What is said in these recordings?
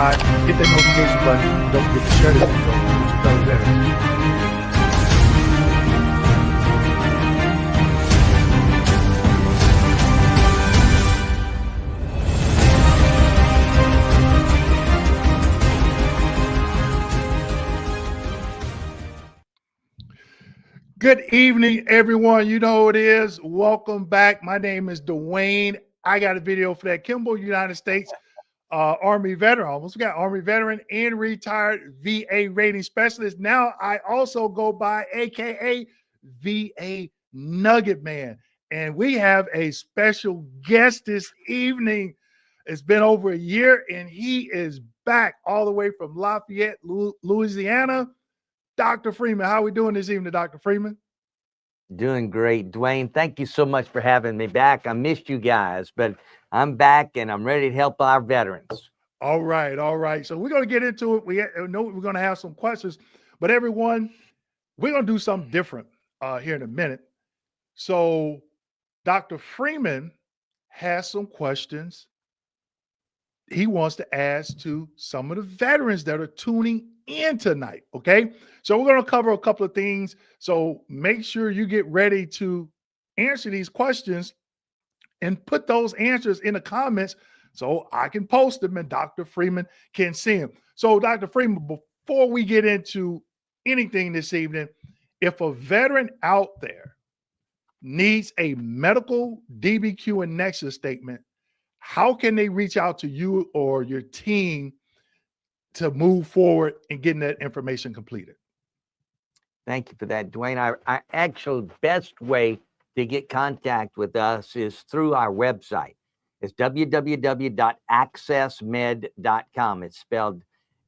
subscribe, hit that notification button. Don't forget to share this video with your fellow veterans. Good evening, everyone. You know who it is. Welcome back. My name is Dwayne. I got a video for that Kimball, United States Army veteran. Almost got Army veteran and retired VA rating specialist. Now I also go by AKA VA Nugget Man. And we have a special guest this evening. It's been over a year and he is back all the way from Lafayette, Louisiana. Dr. Freeman, how are we doing this evening, Dr. Freeman? Doing great, Dwayne. Thank you so much for having me back. I missed you guys, but I'm back and I'm ready to help our veterans. All right, all right. So we're going to get into it. We know we're going to have some questions, but everyone, we're going to do something different here in a minute. So Dr. Freeman has some questions he wants to ask to some of the veterans that are tuning in tonight. Okay. So we're going to cover a couple of things. So make sure you get ready to answer these questions and put those answers in the comments so I can post them and Dr. Freeman can see them. So Dr. Freeman, before we get into anything this evening, if a veteran out there needs a medical DBQ and Nexus statement, how can they reach out to you or your team to move forward and getting that information completed? Thank you for that, Dwayne. Our actual best way to get contact with us is through our website. It's www.accessmed.com. It's spelled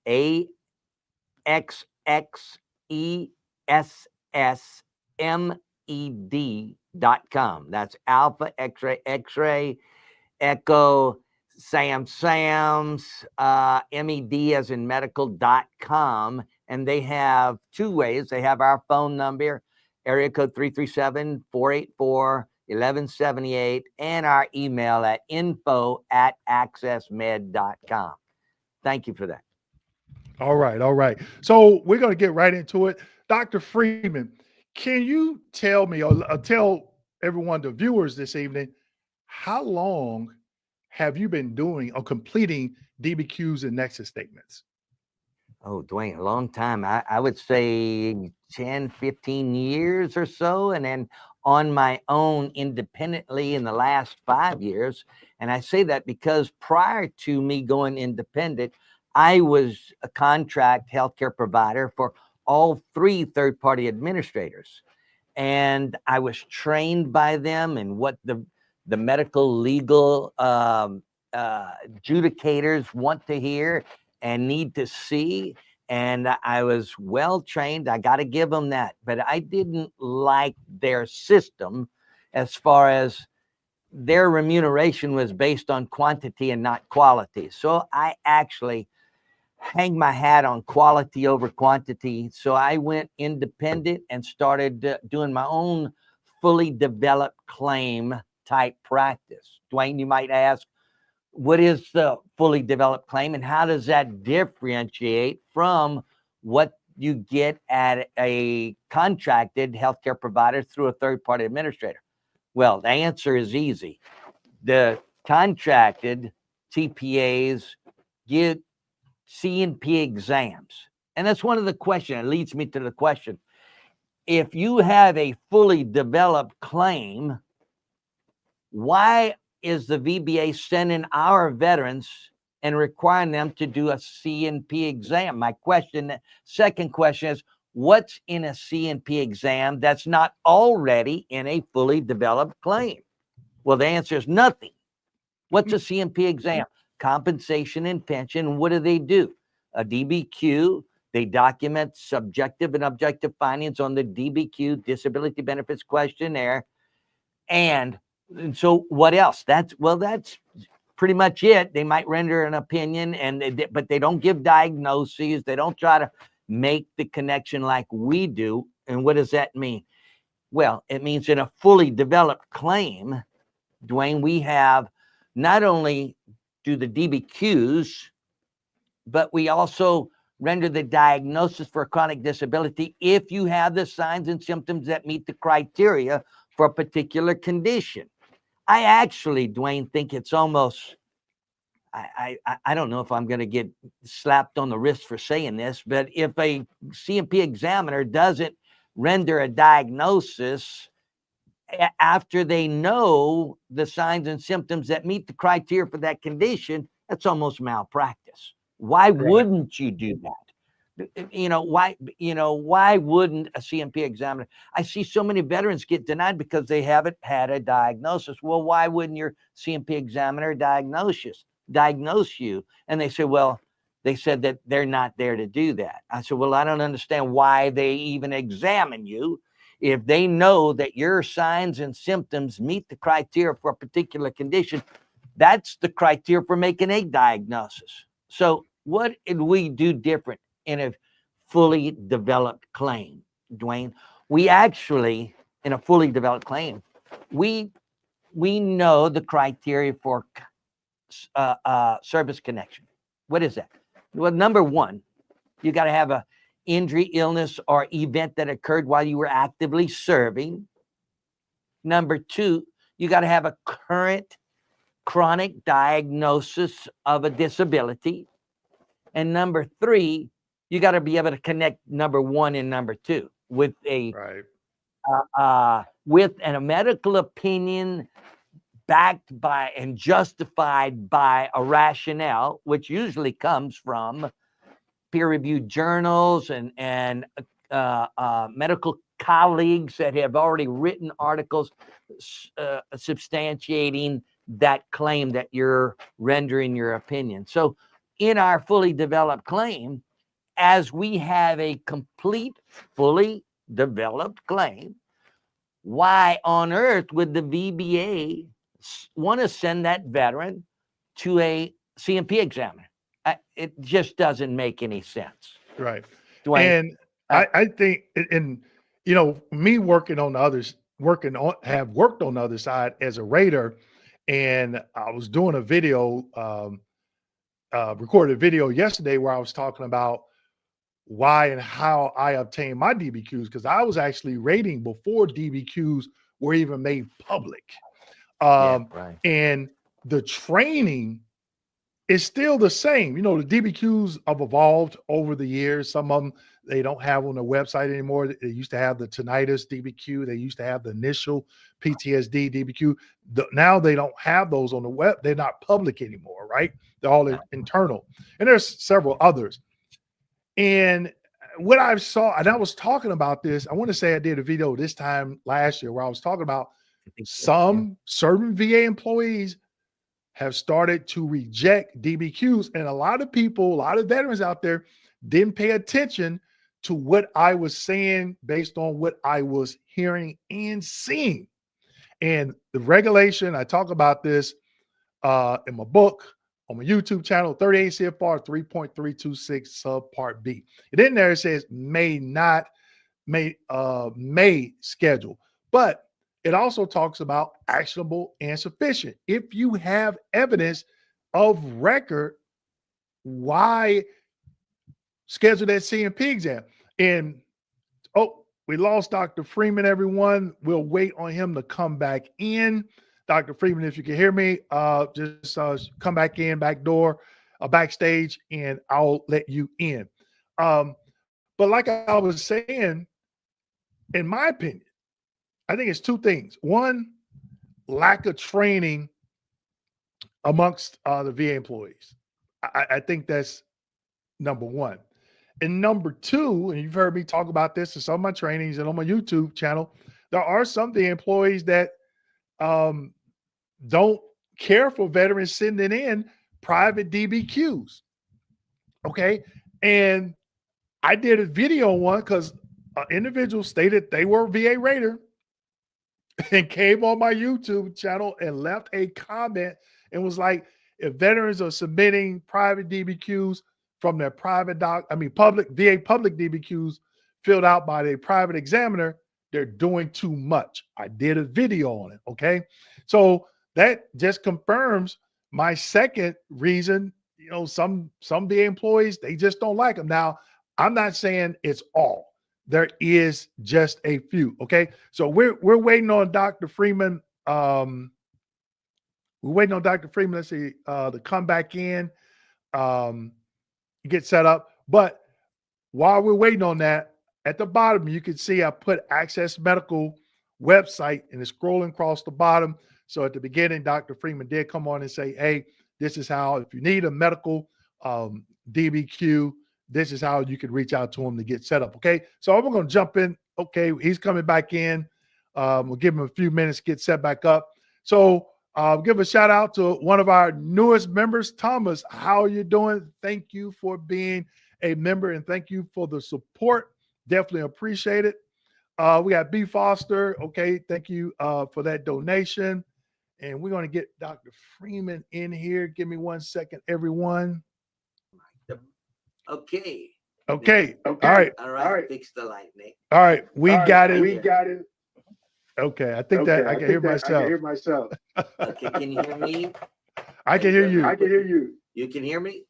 AXXESSMED.com. That's Alpha X-ray Echo Sam's MED as in medical.com. And they have two ways. They have our phone number, area code 337-484-1178, and our email at info@accessmed.com. Thank you for that. All right, all right. So we're going to get right into it. Dr. Freeman, can you tell me or tell everyone, the viewers this evening, how long have you been doing or completing DBQs and Nexus statements? Oh, Dwayne, a long time. I would say 10, 15 years or so. And then on my own independently in the last 5 years. And I say that because prior to me going independent, I was a contract healthcare provider for all three third-party administrators. And I was trained by them in what the medical legal adjudicators want to hear and need to see. And I was well trained. I got to give them that. But I didn't like their system as far as their remuneration was based on quantity and not quality. So I actually hang my hat on quality over quantity. So I went independent and started doing my own fully developed claim type practice. Dwayne, you might ask, what is the fully developed claim and how does that differentiate from what you get at a contracted healthcare provider through a third-party administrator? Well, the answer is easy. The contracted TPAs get C&P exams. And that's one of the questions. It leads me to the question. If you have a fully developed claim, why is the VBA sending our veterans and requiring them to do a C&P exam? My question, second question is, what's in a C&P exam that's not already in a fully developed claim? Well, the answer is nothing. What's a C&P exam? Compensation and pension. What do? A DBQ. They document subjective and objective findings on the DBQ, disability benefits questionnaire. And so what else? That's pretty much it. They might render an opinion, but they don't give diagnoses. They don't try to make the connection like we do. And what does that mean? Well, it means in a fully developed claim, Dwayne, we have not only do the DBQs but we also render the diagnosis for chronic disability if you have the signs and symptoms that meet the criteria for a particular condition. I actually, Dwayne, think it's almost, I don't know if I'm going to get slapped on the wrist for saying this, but if a CMP examiner doesn't render a diagnosis after they know the signs and symptoms that meet the criteria for that condition, that's almost malpractice. Why wouldn't you do that? Why wouldn't a CMP examiner? I see so many veterans get denied because they haven't had a diagnosis. Well, why wouldn't your CMP examiner diagnose you? And they say, well, they said that they're not there to do that. I said, well, I don't understand why they even examine you if they know that your signs and symptoms meet the criteria for a particular condition. That's the criteria for making a diagnosis. So what did we do different in a fully developed claim, Dwayne? We actually, in a fully developed claim, we know the criteria for service connection. What is that? Well, number one, you got to have a injury, illness, or event that occurred while you were actively serving. Number two, you got to have a current chronic diagnosis of a disability. And number three, you got to be able to connect number one and number two with a medical opinion backed by and justified by a rationale, which usually comes from peer-reviewed journals and medical colleagues that have already written articles substantiating that claim that you're rendering your opinion. So in our fully developed claim, as we have a complete, fully developed claim, why on earth would the VBA want to send that veteran to a CMP examiner? It just doesn't make any sense. Right. Dwayne, And I think, and me have worked on the other side as a rater, and I was doing a video, recorded a video yesterday where I was talking about why and how I obtained my DBQs, because I was actually rating before DBQs were even made public. And the training is still the same. The DBQs have evolved over the years. Some of them they don't have on their website anymore. They used to have the tinnitus DBQ. They used to have the initial PTSD DBQ. Now they don't have those on the web. They're not public anymore, right? They're all internal. And there's several others. And what I saw, and I was talking about this, I want to say I did a video this time last year where I was talking about some certain VA employees have started to reject DBQs. And a lot of people, a lot of veterans out there didn't pay attention to what I was saying based on what I was hearing and seeing. And the regulation, I talk about this in my book, on my YouTube channel, 38 CFR 3.326 subpart B. And in there it says may schedule. But it also talks about actionable and sufficient. If you have evidence of record, why schedule that CMP exam? And we lost Dr. Freeman, everyone. We'll wait on him to come back in. Dr. Freeman, if you can hear me, just come back in, back door, backstage, and I'll let you in. But like I was saying, in my opinion, I think it's two things. One, lack of training amongst the VA employees. I think that's number one. And number two, and you've heard me talk about this in some of my trainings and on my YouTube channel, there are some VA employees that don't care for veterans sending in private DBQs. Okay. And I did a video on one because an individual stated they were a VA rater and came on my YouTube channel and left a comment and was like, if veterans are submitting private DBQs from their public VA public DBQs filled out by their private examiner, they're doing too much. I did a video on it. Okay. So that just confirms my second reason you know, some VA employees, they just don't like them. Now, I'm not saying it's all. There is just a few. Okay. So we're waiting on Dr. Freeman. We're waiting on Dr. Freeman, let's see, to come back in, get set up. But while we're waiting on that, at the bottom, you can see I put Access Medical website and it's scrolling across the bottom. So at the beginning, Dr. Freeman did come on and say, hey, this is how, if you need a medical DBQ, this is how you can reach out to him to get set up. Okay. So we're going to jump in. Okay. He's coming back in. We'll give him a few minutes to get set back up. So give a shout out to one of our newest members, Thomas. How are you doing? Thank you for being a member and thank you for the support. Definitely appreciate it. We got B Foster. Okay. Thank you for that donation. And we're going to get Dr. Freeman in here. Give me 1 second, everyone. Okay. Okay. All right. All right. Fix the light, Nick. All right. We got it. We got it. Okay. I think that I can hear myself. I can hear myself. Okay. Can you hear me? I can hear you. I can hear you. You can hear me?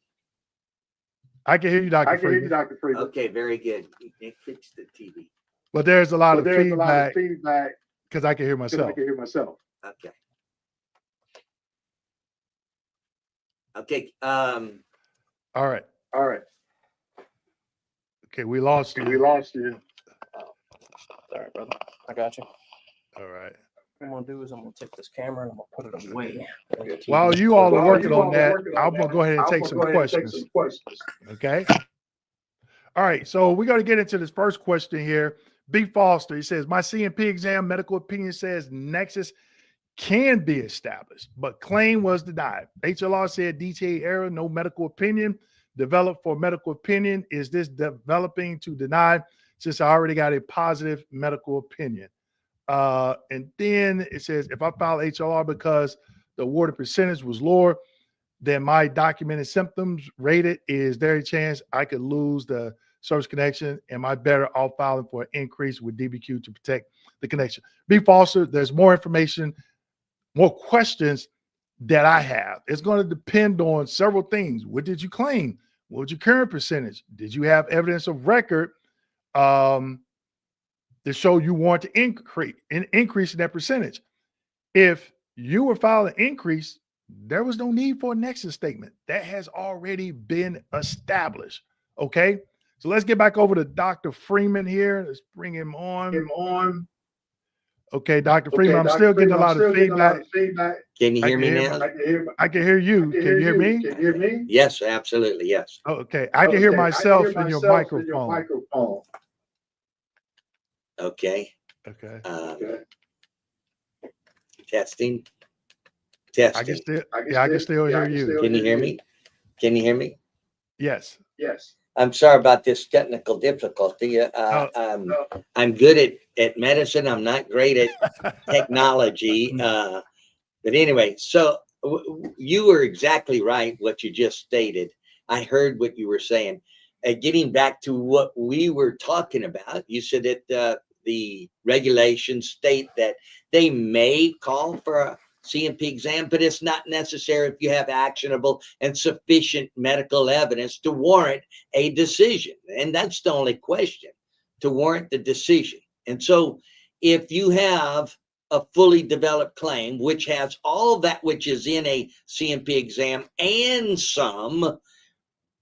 I can hear you, Dr. I can hear you, Freeman. Dr. Freeman. Okay. Very good. Nick, fix the TV. But there's a lot of There's a lot of feedback feedback because I can hear because I myself. can hear myself. Okay. Okay. All right. All right. Okay. We lost you. We lost you. All right, brother. I got you. All right. What I'm gonna do is I'm gonna take this camera and I'm gonna put it away. While you all are While working you all on are that, working on I'm going to that, go ahead and I'm take gonna some go ahead and take questions. some questions. Okay. All right. So we're going to get into this first question here. B. Foster, he says, my CMP exam medical opinion says nexus can be established, but claim was denied. HLR said DTA error, no medical opinion developed for medical opinion. Is this developing to deny since I already got a positive medical opinion? And then it says, if I file HLR because the awarded percentage was lower than my documented symptoms rated, is there a chance I could lose the service connection? Am I better off filing for an increase with DBQ to protect the connection? B. Foster, there's more information, more questions that I have. It's going to depend on several things. What did you claim? What was your current percentage? Did you have evidence of record to show you want to increase in that percentage? If you were filing an increase, there was no need for a nexus statement. That has already been established. Okay. So let's get back over to Dr. Freeman here. Let's bring him on. Okay, Dr. Freeman, I'm still getting a lot of feedback. Can you hear me now? I can hear you. Can you hear me? Can you hear me? Yes, absolutely. Yes. Okay. I can hear myself in your microphone. Okay. Okay. Testing. I can still hear you. Can you hear me? Can you hear me? Yes. Yes. I'm sorry about this technical difficulty. I'm good at medicine. I'm not great at technology. But anyway, so you were exactly right what you just stated. I heard what you were saying. Getting back to what we were talking about, you said that the regulations state that they may call for a CMP exam, but it's not necessary if you have actionable and sufficient medical evidence to warrant a decision. And that's the only question, to warrant the decision. And so if you have a fully developed claim, which has all that which is in a CMP exam and some,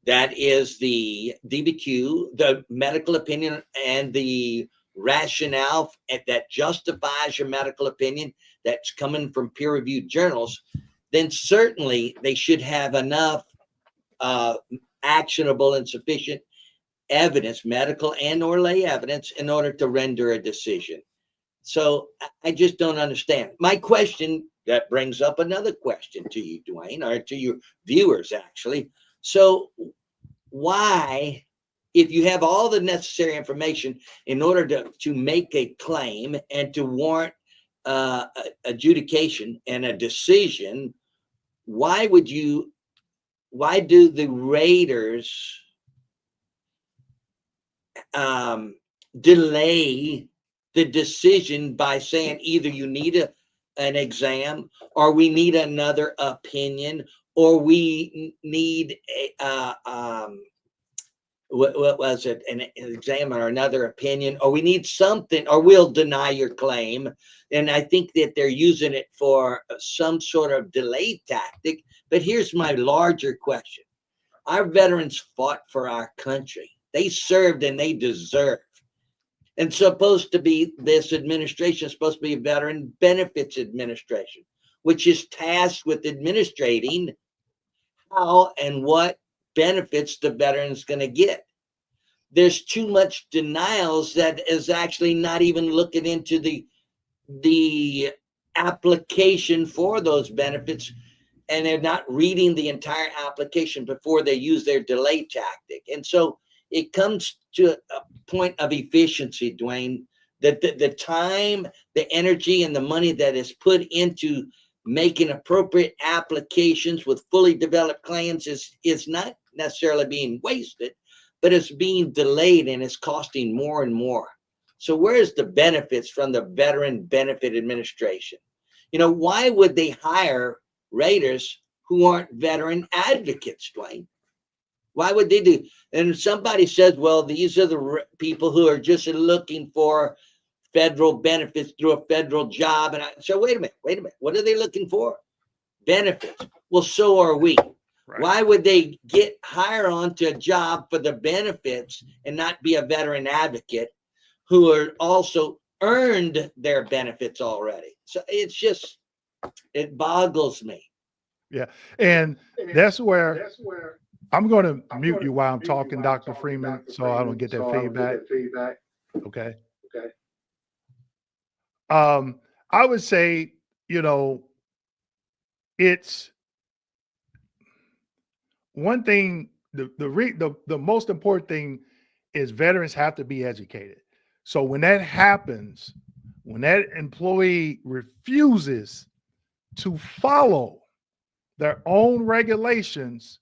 that is the DBQ, the medical opinion, and the rationale that justifies your medical opinion that's coming from peer-reviewed journals, then certainly they should have enough actionable and sufficient evidence, medical and or lay evidence, in order to render a decision. So I just don't understand. My question, that brings up another question to you, Dwayne, or to your viewers, actually. So why, if you have all the necessary information in order to make a claim and to warrant adjudication and a decision, why do the raters delay the decision by saying either you need an exam or we need another opinion or we need what was it, an examiner or another opinion, or we need something, or we'll deny your claim. And I think that they're using it for some sort of delay tactic. But here's my larger question. Our veterans fought for our country. They served and they deserve. And supposed to be, this administration is supposed to be a Veteran Benefits Administration, which is tasked with administrating how and what benefits the veteran's going to get. There's too much denials that is actually not even looking into the application for those benefits, and they're not reading the entire application before they use their delay tactic. And so it comes to a point of efficiency, Dwayne, that the time, the energy, and the money that is put into making appropriate applications with fully developed claims is not necessarily being wasted, but it's being delayed and it's costing more and more. So where's the benefits from the Veteran Benefit Administration? You know, why would they hire raters who aren't veteran advocates, Dwayne? Why would they do? And somebody says, well, these are the people who are just looking for federal benefits through a federal job. And I said, wait a minute. What are they looking for? Benefits. Well, so are we. Right. Why would they get hired onto a job for the benefits and not be a veteran advocate who are also earned their benefits already? So it's just, it boggles me. Yeah. And that's where I'm going to mute you while I'm talking, Dr. Freeman, so I don't get that feedback. Okay. I would say, you know, it's one thing, the most important thing is veterans have to be educated. So when that happens, when that employee refuses to follow their own regulations,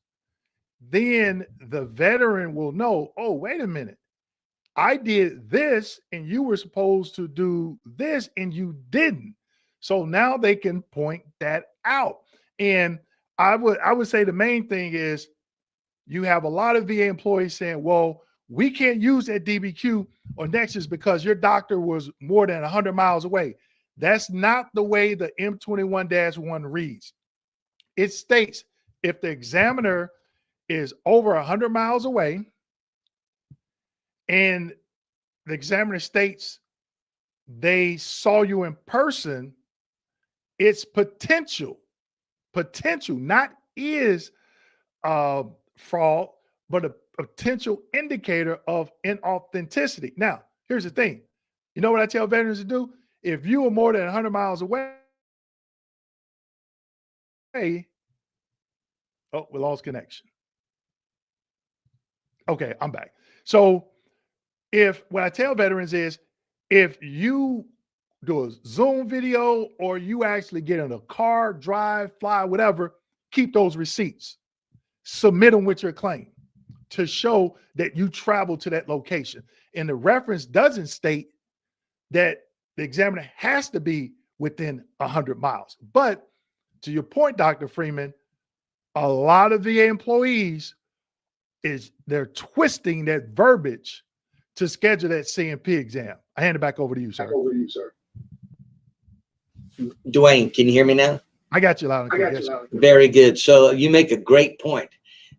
then the veteran will know, oh, wait a minute. I did this and you were supposed to do this and you didn't. So now they can point that out. And I would say the main thing is you have a lot of VA employees saying, well, we can't use that DBQ or Nexus because your doctor was more than 100 miles away. That's not the way the M21-1 reads. It states if the examiner is over 100 miles away and the examiner states they saw you in person, it's potential, not is fraud, but a potential indicator of inauthenticity. Now, here's the thing. You know what I tell veterans to do? If you are more than 100 miles away, oh, we lost connection. Okay, I'm back. So what I tell veterans is if you do a Zoom video or you actually get in a car, drive, fly, whatever, keep those receipts. Submit them with your claim to show that you traveled to that location. And the reference doesn't state that the examiner has to be within 100 miles. But to your point, Dr. Freeman, a lot of VA employees they're twisting that verbiage to schedule that CMP exam. I hand it back over to you, sir. Dwayne, can you hear me now? I got you loud and clear. Yes, very good. So you make a great point.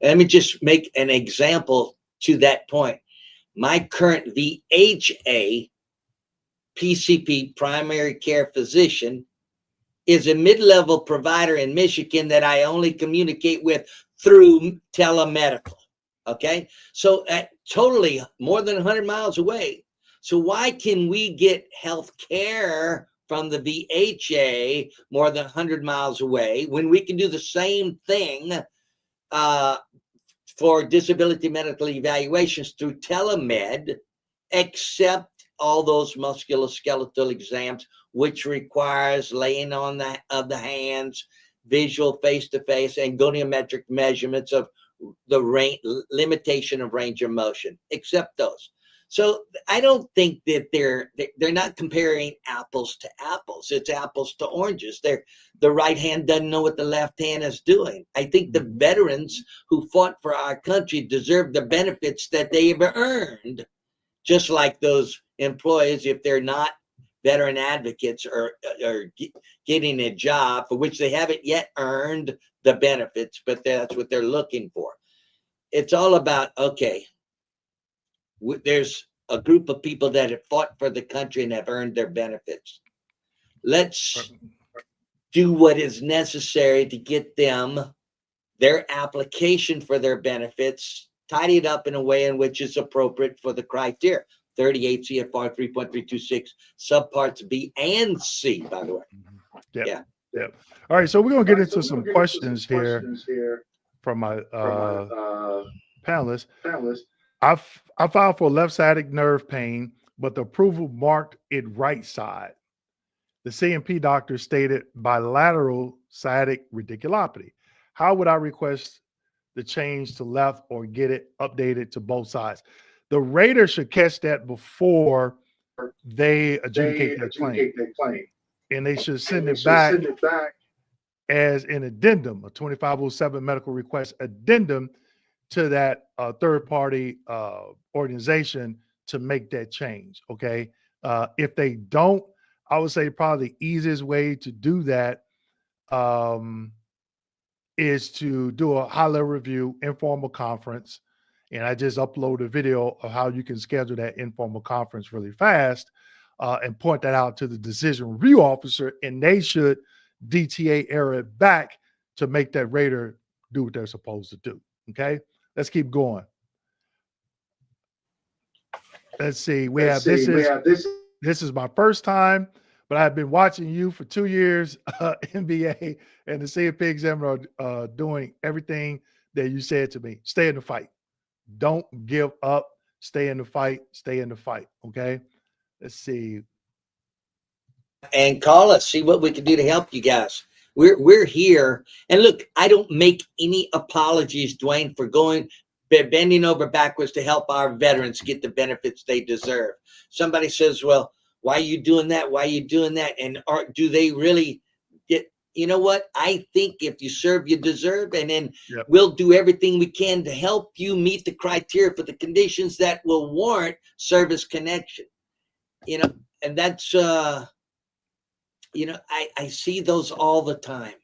Let me just make an example to that point. My current VHA PCP, primary care physician, is a mid-level provider in Michigan that I only communicate with through telemedical. Okay, so at totally more than 100 miles away. So why can we get health care from the VHA more than 100 miles away when we can do the same thing for disability medical evaluations through telemed, except all those musculoskeletal exams, which requires laying on of the hands, visual face-to-face, and goniometric measurements of the limitation of range of motion, except those. So I don't think that they're not comparing apples to apples. It's apples to oranges. The right hand doesn't know what the left hand is doing. I think the veterans who fought for our country deserve the benefits that they've earned, just like those employees, if they're not veteran advocates or getting a job for which they haven't yet earned the benefits, but that's what they're looking for. It's all about, okay, there's a group of people that have fought for the country and have earned their benefits. Let's do what is necessary to get them their application for their benefits tidied up in a way in which is appropriate for the criteria. 38 CFR 3.326 subparts B and C, by the way. Yep. All right, so we're going to get into some questions here from my panelists. I filed for left sciatic nerve pain, but the approval marked it right side. The CMP doctor stated bilateral sciatic radiculopathy. How would I request the change to left or get it updated to both sides? The rater should catch that before they adjudicate their claim. And they should send it back as an addendum, a 2507 medical request addendum to that third-party organization to make that change, okay? If they don't, I would say probably the easiest way to do that is to do a high-level review, informal conference, and I just upload a video of how you can schedule that informal conference really fast and point that out to the decision review officer, and they should DTA error it back to make that rater do what they're supposed to do, okay? Let's keep going. Let's see. This is my first time, but I've been watching you for 2 years, NBA and the CFP examiner doing everything that you said to me. Stay in the fight. Don't give up. Stay in the fight. Stay in the fight. Okay. Let's see. And call us. See what we can do to help you guys. We're here. And look, I don't make any apologies, Dwayne, for bending over backwards to help our veterans get the benefits they deserve. Somebody says, well, why are you doing that? Why are you doing that? And do they really get, you know what? I think if you serve, you deserve. And then we'll do everything we can to help you meet the criteria for the conditions that will warrant service connection. You know, and that's, you know, I see those all the time.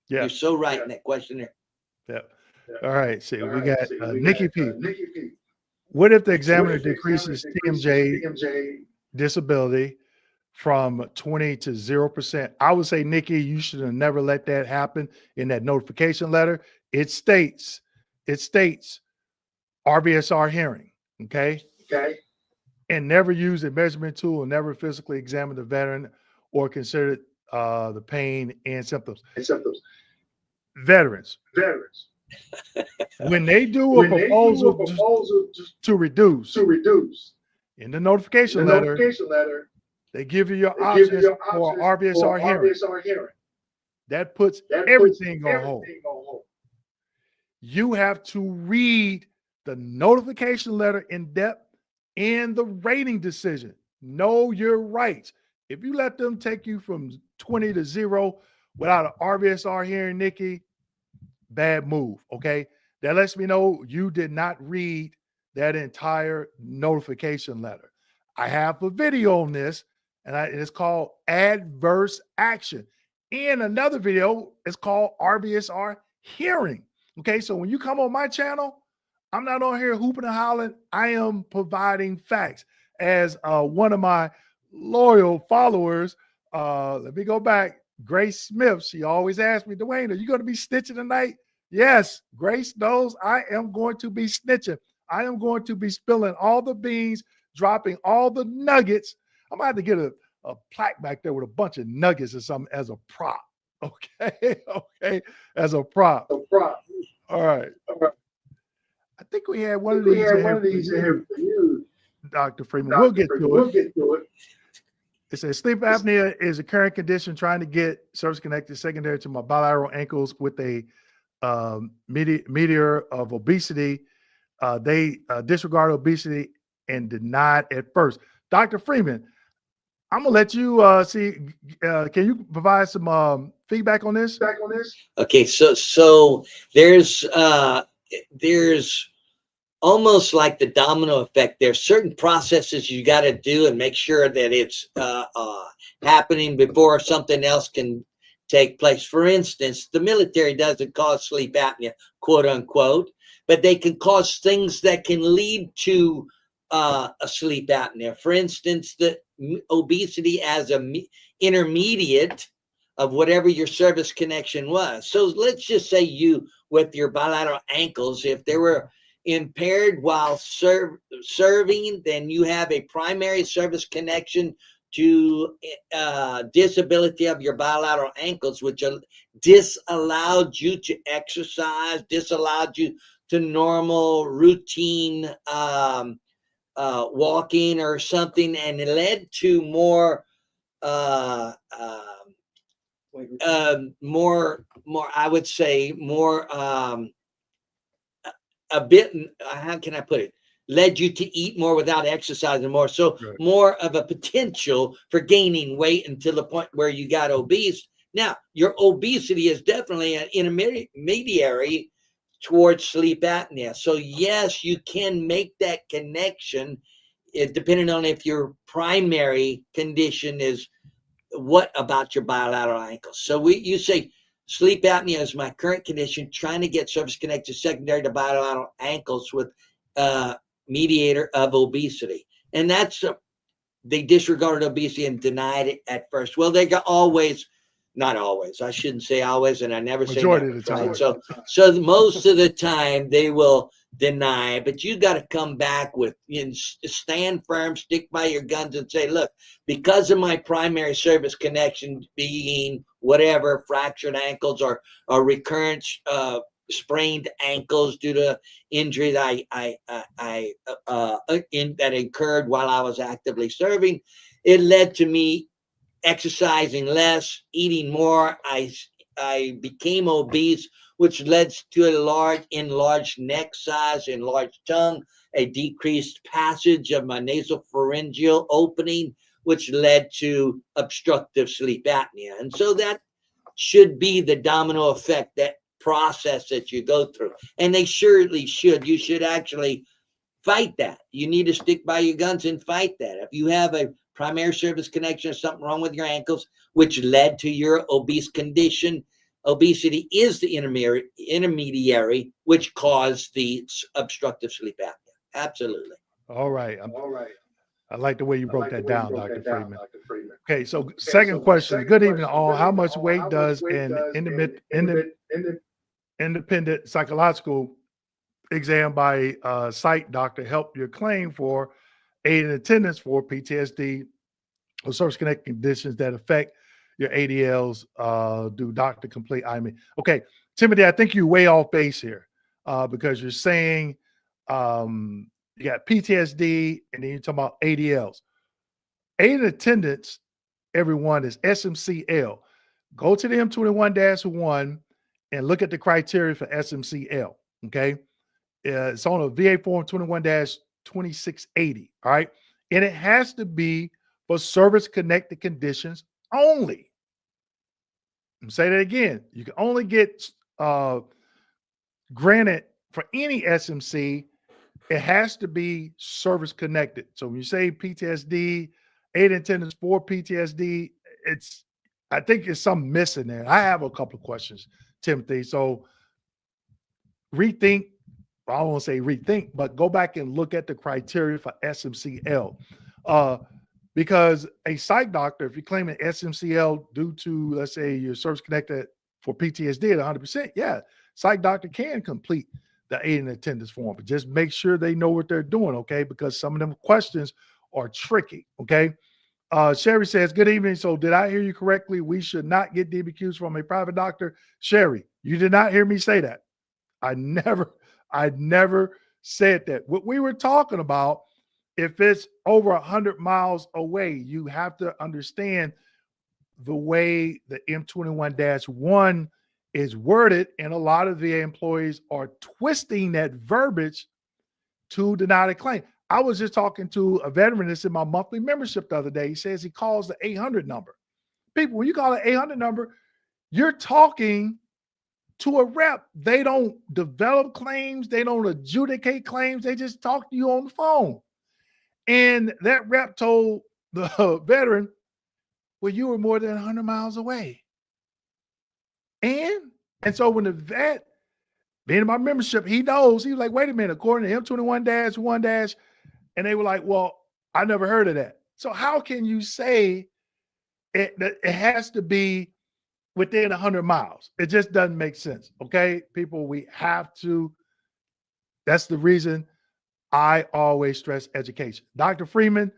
Yeah. You're so right in that question there. Yeah. All right. See, we got Nikki P. What if the examiner decreases TMJ disability from 20 to 0%? I would say, Nikki, you should have never let that happen in that notification letter. It states RBSR hearing. Okay. And never use a measurement tool and never physically examine the veteran or consider the pain and symptoms. Veterans. When they do a proposal to reduce in the notification letter, they give you your options for RBSR hearing. That puts everything on hold. You have to read the notification letter in depth and the rating decision. Know your rights. If you let them take you from 20 to 0 without an RBSR hearing, Nikki, bad move, okay? That lets me know you did not read that entire notification letter. I have a video on this, and it's called Adverse Action. And another video is called RBSR Hearing, okay? So when you come on my channel, I'm not on here hooping and hollering. I am providing facts. As one of my loyal followers, let me go back, Grace Smith, she always asks me, Dwayne, are you going to be snitching tonight? Yes, Grace knows I am going to be snitching. I am going to be spilling all the beans, dropping all the nuggets. I'm going to have to get a plaque back there with a bunch of nuggets or something as a prop. Okay, okay, as a prop. All right. I think we had one of these in here for you, Dr. Freeman. We'll get to it. It says sleep apnea is a current condition trying to get service connected secondary to my bilateral ankles with a meteor of obesity. They disregard obesity and denied at first. Dr. Freeman, I'm gonna let you see. Can you provide some feedback on this? Okay, so there's almost like the domino effect. There's certain processes you got to do and make sure that it's happening before something else can take place. For instance, the military doesn't cause sleep apnea, quote unquote, but they can cause things that can lead to a sleep apnea. For instance, the obesity as a intermediate of whatever your service connection was. So let's just say you, with your bilateral ankles, if they were impaired while serving, then you have a primary service connection to disability of your bilateral ankles, which disallowed you to exercise, disallowed you to normal routine walking or something, and it led to more I would say more a bit, how can I put it, led you to eat more without exercising more. So more of a potential for gaining weight until the point where you got obese. Now, your obesity is definitely an intermediary towards sleep apnea. So yes, you can make that connection, depending on if your primary condition is what about your bilateral ankles. So you say sleep apnea is my current condition, trying to get service connected secondary to bilateral ankles with mediator of obesity. And that's they disregarded obesity and denied it at first. Well, they got always, not always, I shouldn't say always, and I never say Majority never, of the time. right? So most of the time they will deny, but you got to come back with, stand firm, stick by your guns and say, look, because of my primary service connection being whatever, fractured ankles or recurrent sprained ankles due to injury that that occurred while I was actively serving, it led to me exercising less, eating more. I became obese, which led to a enlarged neck size, enlarged tongue, a decreased passage of my nasopharyngeal opening, which led to obstructive sleep apnea. And so that should be the domino effect, that process that you go through. And they surely should. You should actually fight that. You need to stick by your guns and fight that. If you have a primary service connection or something wrong with your ankles, which led to your obese condition, obesity is the intermediary which caused the obstructive sleep apnea. Absolutely. All right. I like the way you broke that down, Dr. Freeman. Okay, so second question. Good evening, all. How much weight does an independent psychological exam by a psych doctor help your claim for aid in attendance for PTSD or service-connected conditions that affect your ADLs? Do doctor complete IME? Okay, Timothy, I think you're way off base here because you're saying you got PTSD and then you're talking about ADLs. Aid in attendance, everyone, is SMCL. Go to the M21-1 and look at the criteria for SMCL, okay? It's on a VA form 21-2680, all right? And it has to be for service-connected conditions only. I'm saying that again. You can only get granted for any SMC, it has to be service-connected. So when you say PTSD, aid in attendance for PTSD, I think there's something missing there. I have a couple of questions, Timothy. So rethink, I don't want to say rethink, but go back and look at the criteria for SMCL. Because a psych doctor, if you claim an SMCL due to, let's say, your service connected for PTSD at 100%, yeah, psych doctor can complete the aid in attendance form, but just make sure they know what they're doing, okay? Because some of them questions are tricky, okay? Sherry says, good evening. So did I hear you correctly? We should not get DBQs from a private doctor. Sherry, you did not hear me say that. I never said that. What we were talking about, if it's over 100 miles away, you have to understand the way the M21-1 is worded, and a lot of VA employees are twisting that verbiage to deny the claim. I was just talking to a veteran that's in my monthly membership the other day. He says he calls the 800 number. People, when you call the 800 number, you're talking to a rep. They don't develop claims. They don't adjudicate claims. They just talk to you on the phone. And that rep told the veteran, well, you were more than 100 miles away. And so when the vet, being in my membership, he knows, he was like, wait a minute, according to M21-1-, and they were like, well, I never heard of that. So how can you say it has to be within 100 miles? It just doesn't make sense. Okay, people, we have to, that's the reason I always stress education. Dr. Freeman,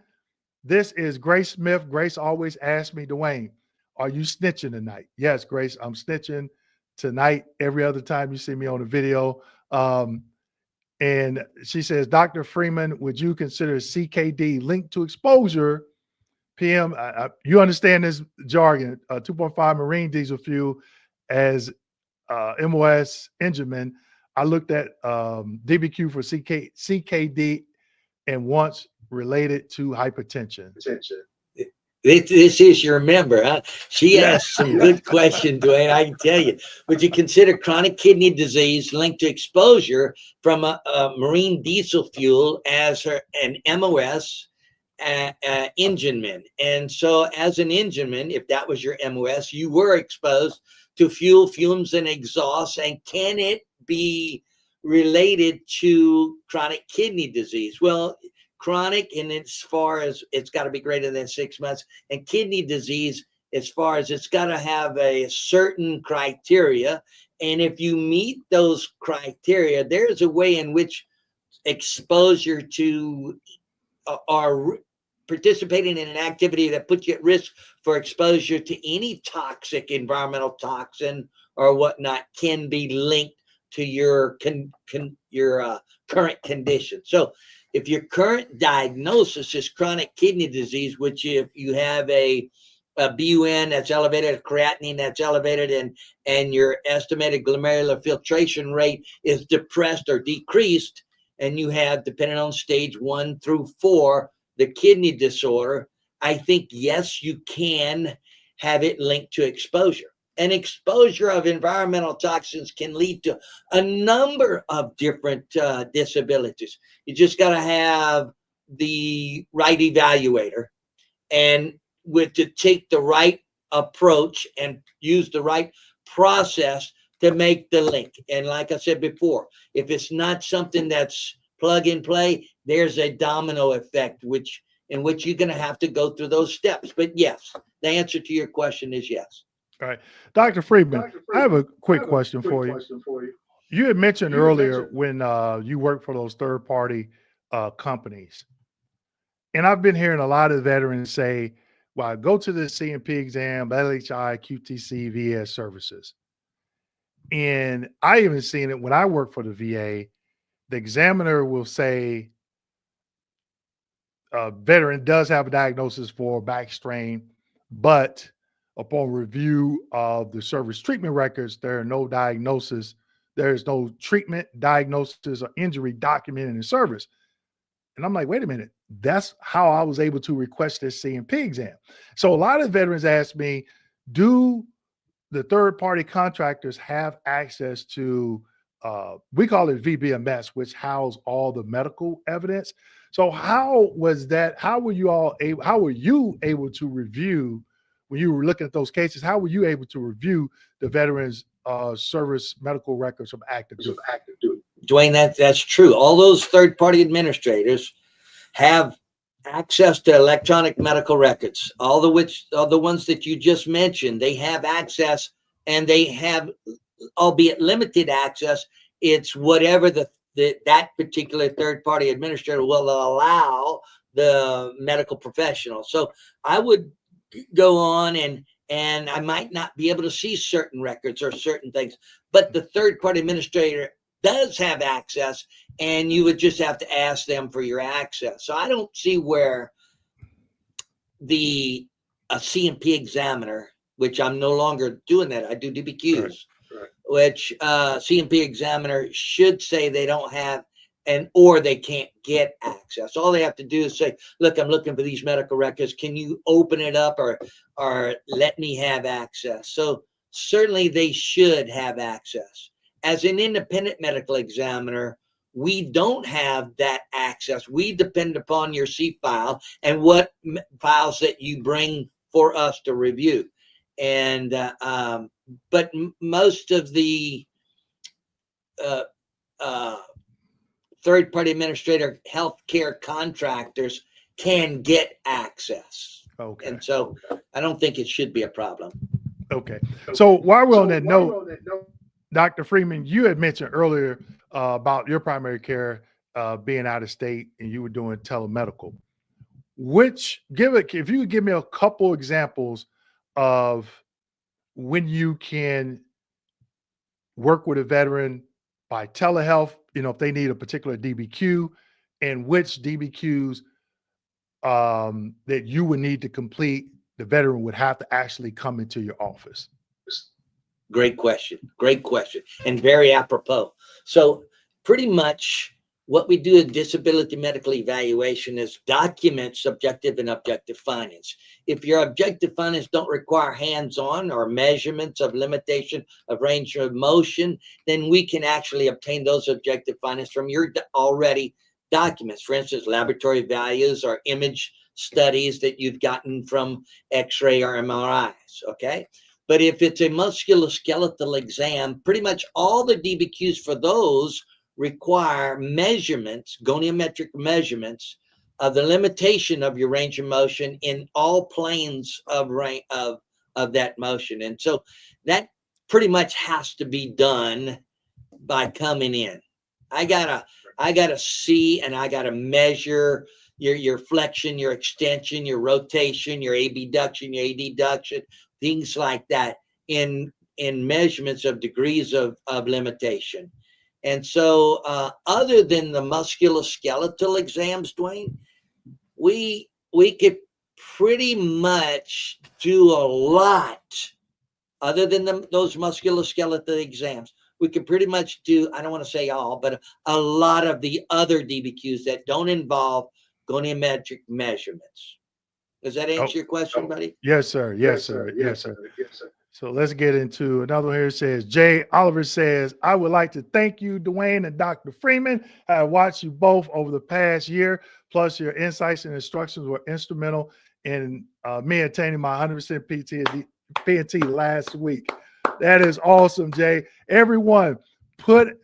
this is Grace Smith. Grace always asks me, Dwayne, are you snitching tonight? Yes, Grace, I'm snitching tonight. Every other time you see me on a video. And she says, Dr. Freeman, would you consider CKD linked to exposure? PM, you understand this jargon, 2.5 marine diesel fuel as MOS engine. I looked at DBQ for CKD and once related to hypertension. This is your member, huh? She asked some good questions, Dwayne, I can tell you. Would you consider chronic kidney disease linked to exposure from a marine diesel fuel as an MOS engineman? And so as an engineman, if that was your MOS, you were exposed to fuel, fumes, and exhaust, and can it be related to chronic kidney disease? Well, chronic, and as far as it's got to be greater than 6 months, and kidney disease, as far as it's got to have a certain criteria. And if you meet those criteria, there's a way in which exposure to or participating in an activity that puts you at risk for exposure to any toxic environmental toxin or whatnot can be linked to your current condition. So if your current diagnosis is chronic kidney disease, which if you have a BUN that's elevated, a creatinine that's elevated, and your estimated glomerular filtration rate is depressed or decreased, and you have, depending on stage 1 through 4, the kidney disorder, I think, yes, you can have it linked to exposure. And exposure of environmental toxins can lead to a number of different disabilities. You just got to have the right evaluator and to take the right approach and use the right process to make the link. And like I said before, if it's not something that's plug and play, there's a domino effect, in which you're going to have to go through those steps. But yes, the answer to your question is yes. All right. Dr. Freeman, I have a quick question for you. You had mentioned earlier when you work for those third-party companies, and I've been hearing a lot of veterans say, well, I go to the C&P exam, LHI, QTC, VA services. And I even seen it when I worked for the VA. The examiner will say, a veteran does have a diagnosis for back strain, but upon review of the service treatment records, there are no diagnosis. There's no treatment, diagnosis, or injury documented in service. And I'm like, wait a minute. That's how I was able to request this C&P exam. So a lot of veterans ask me, do the third-party contractors have access to, we call it VBMS, which house all the medical evidence? So how was that? How were you able to review when you were looking at those cases? How were you able to review the veterans' service medical records from active duty? Dwayne, that's true. All those third-party administrators have access to electronic medical records. All the ones that you just mentioned, they have access, and they have, albeit limited access. It's whatever that particular third-party administrator will allow the medical professional. So I would go on and I might not be able to see certain records or certain things, but the third-party administrator does have access, and you would just have to ask them for your access. So I don't see where a C&P examiner, which I'm no longer doing that, I do DBQs, right. Which C&P examiner should say they don't have or they can't get access. All they have to do is say, look, I'm looking for these medical records. Can you open it up or let me have access? So certainly they should have access. As an independent medical examiner, we don't have that access. We depend upon your C file and what files that you bring for us to review. And but most of the third-party administrator healthcare contractors can get access. Okay. And so I don't think it should be a problem. Okay. So while we're on that note, Dr. Freeman, you had mentioned earlier about your primary care being out of state and you were doing telemedical. If you could give me a couple examples of when you can work with a veteran by telehealth, if they need a particular DBQ, and which DBQs that you would need to complete, the veteran would have to actually come into your office. Great question. Great question. And very apropos. So pretty much what we do in disability medical evaluation is document subjective and objective findings. If your objective findings don't require hands-on or measurements of limitation of range of motion, then we can actually obtain those objective findings from your already documents. For instance, laboratory values or image studies that you've gotten from X-ray or MRIs, okay? But if it's a musculoskeletal exam, pretty much all the DBQs for those require measurements, goniometric measurements of the limitation of your range of motion in all planes of that motion. And so that pretty much has to be done by coming in. I gotta see and I gotta measure your flexion, your extension, your rotation, your abduction, your adduction, things like that in measurements of degrees of limitation. And so other than the musculoskeletal exams, Dwayne, we could pretty much do a lot other than those musculoskeletal exams. We could pretty much do, I don't want to say all, but a lot of the other DBQs that don't involve goniometric measurements. Does that answer your question, buddy? Yes, sir. Yes, sir. Yes, sir. So let's get into another one here. It says, Jay Oliver says, I would like to thank you, Dwayne and Dr. Freeman. I watched you both over the past year, plus your insights and instructions were instrumental in me attaining my 100% PNT last week. That is awesome, Jay. Everyone, put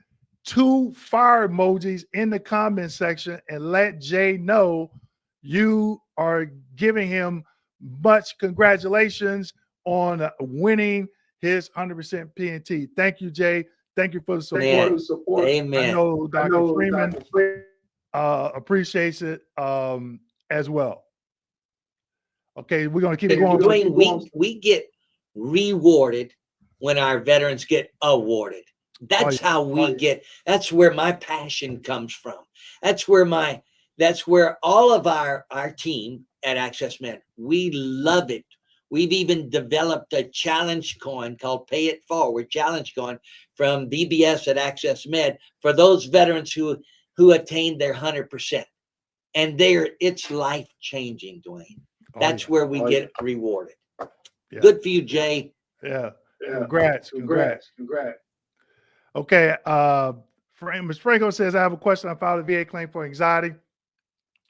2 fire emojis in the comment section and let Jay know you are giving him much congratulations on winning his 100% PNT. Thank you, Jay. Thank you for the support. Amen. I know Dr. Freeman appreciates it as well. Okay, we're going to keep going. Dwayne, we get rewarded when our veterans get awarded. That's how we get. That's where my passion comes from. That's where all of our team at Access Med, we love it. We've even developed a challenge coin called Pay It Forward challenge coin from BBS at Access Med for those veterans who attained their 100%. And it's life changing, Dwayne. That's where we get rewarded. Yeah. Good for you, Jay. Yeah. Congrats. Okay. Ms. Franco says, I have a question. I filed a VA claim for anxiety,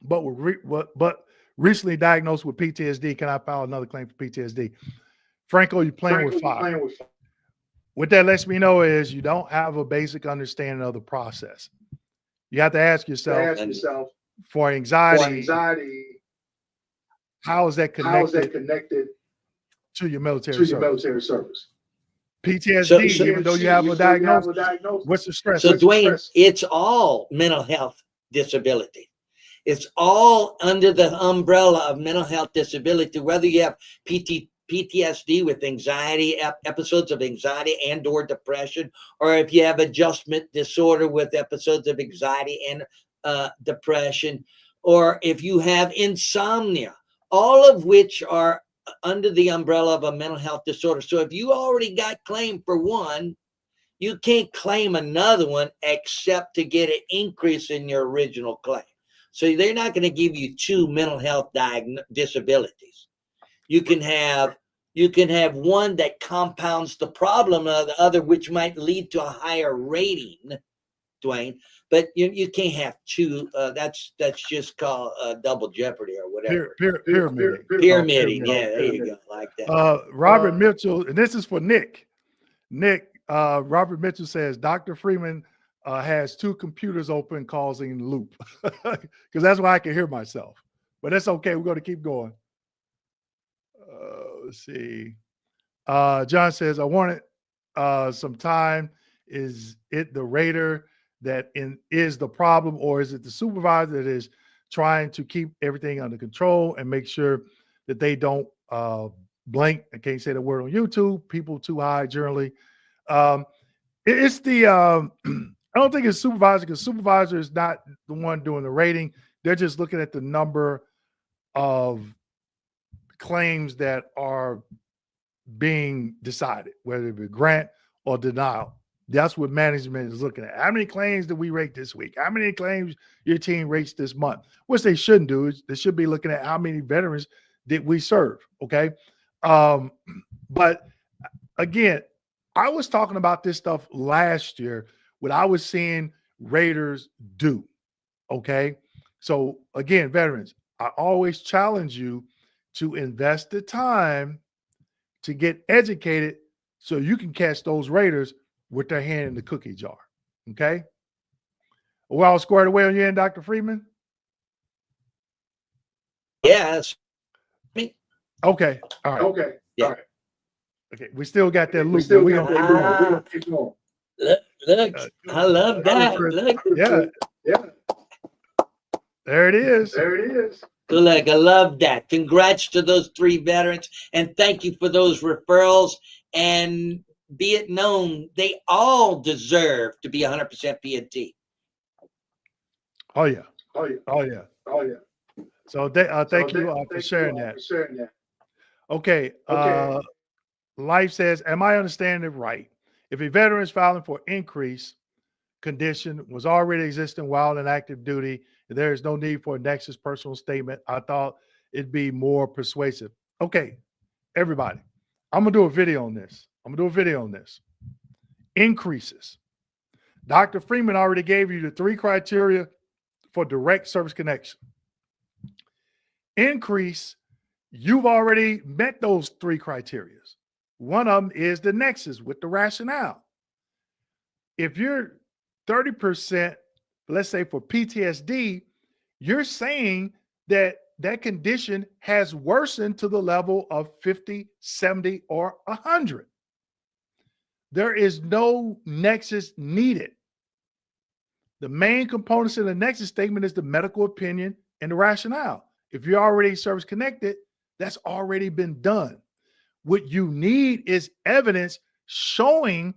but recently diagnosed with PTSD. Can I file another claim for PTSD? Franco, you're playing with fire. What that lets me know is you don't have a basic understanding of the process. You have to ask yourself for anxiety, how is that connected to your military service? PTSD, even though you have a diagnosis, what's the stress? So, Dwayne, it's all mental health disability. It's all under the umbrella of mental health disability, whether you have PTSD with anxiety, episodes of anxiety and or depression, or if you have adjustment disorder with episodes of anxiety and depression, or if you have insomnia, all of which are under the umbrella of a mental health disorder. So if you already got claimed for one, you can't claim another one except to get an increase in your original claim. So they're not going to give you two mental health disabilities. You can have one that compounds the problem of the other, which might lead to a higher rating, Dwayne. But you can't have two. That's just called double jeopardy or whatever. Pyramiding. Pyramiding. Yeah, there you go. Like that. Robert Mitchell, and this is for Nick. Nick, Robert Mitchell says Dr. Freeman has two computers open causing loop. Because that's why I can hear myself. But that's okay. We're going to keep going. Let's see. John says, I wanted some time. Is it the rater that is the problem, or is it the supervisor that is trying to keep everything under control and make sure that they don't blink? I can't say the word on YouTube. People too high generally. It's the I don't think it's supervisor, because supervisor is not the one doing the rating. They're just looking at the number of claims that are being decided, whether it be grant or denial. That's what management is looking at. How many claims did we rate this week? How many claims your team rates this month? Which they shouldn't do. They should be looking at how many veterans did we serve, okay? But again, I was talking about this stuff last year, what I was seeing raters do, okay? So again, veterans, I always challenge you to invest the time to get educated so you can catch those raters with their hand in the cookie jar, okay? We're all squared away on your end, Dr. Freeman? Yes. Okay, all right. Okay. Yeah. All right. Okay, we still got that loop. We still We're got gonna that keep going. loop. Keep going. Look, I love that. Look, Yeah, Yeah. there it is. There it is. look, I love that. Congrats to those three veterans, and thank you for those referrals. And be it known, they all deserve to be 100% P&T. Oh yeah, Oh yeah. oh yeah. Oh yeah. So thank you for sharing that. For sharing that. Okay, Okay. Life says, am I understanding it right? If a veteran is filing for increase condition was already existing while in active duty, there is no need for a nexus personal statement. I thought it'd be more persuasive. Okay, everybody, I'm gonna do a video on this. Increases. Dr. Freeman already gave you the 3 criteria for direct service connection. Increase, you've already met those 3 criteria. One of them is the nexus with the rationale. If you're 30%, let's say for PTSD, you're saying that that condition has worsened to the level of 50, 70, or 100. There is no nexus needed. The main components in the nexus statement is the medical opinion and the rationale. If you're already service connected, that's already been done. What you need is evidence showing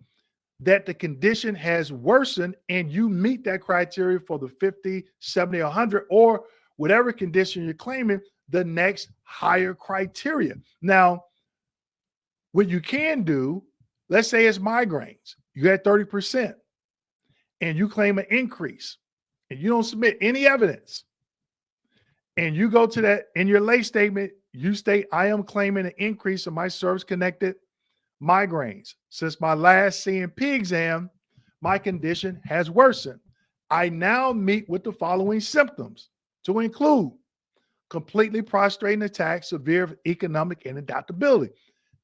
that the condition has worsened and you meet that criteria for the 50, 70, 100, or whatever condition you're claiming, the next higher criteria. Now, what you can do, let's say it's migraines. You had 30% and you claim an increase and you don't submit any evidence. And you go to that in your lay statement, you state, I am claiming an increase in my service-connected migraines. Since my last CMP exam, my condition has worsened. I now meet with the following symptoms to include completely prostrating attack, severe economic inadaptability.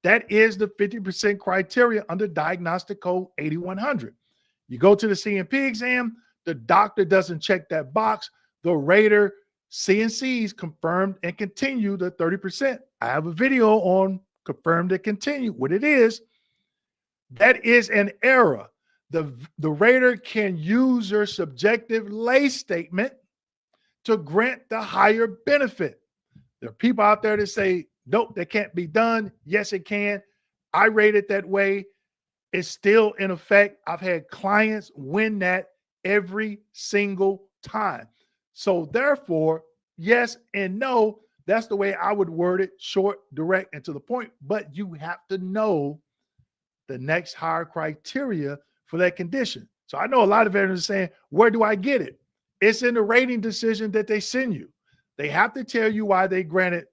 That is the 50% criteria under diagnostic code 8100. You go to the CMP exam, the doctor doesn't check that box. The rater CNCs confirmed and continue the 30%. I have a video on confirmed and continue. What it is, that is an error. The rater can use your subjective lay statement to grant the higher benefit. There are people out there that say, nope, that can't be done. Yes, it can. I rate it that way. It's still in effect. I've had clients win that every single time. So therefore, yes and no, that's the way I would word it, short, direct, and to the point. But you have to know the next higher criteria for that condition. So I know a lot of veterans are saying, where do I get it? It's in the rating decision that they send you. They have to tell you why they granted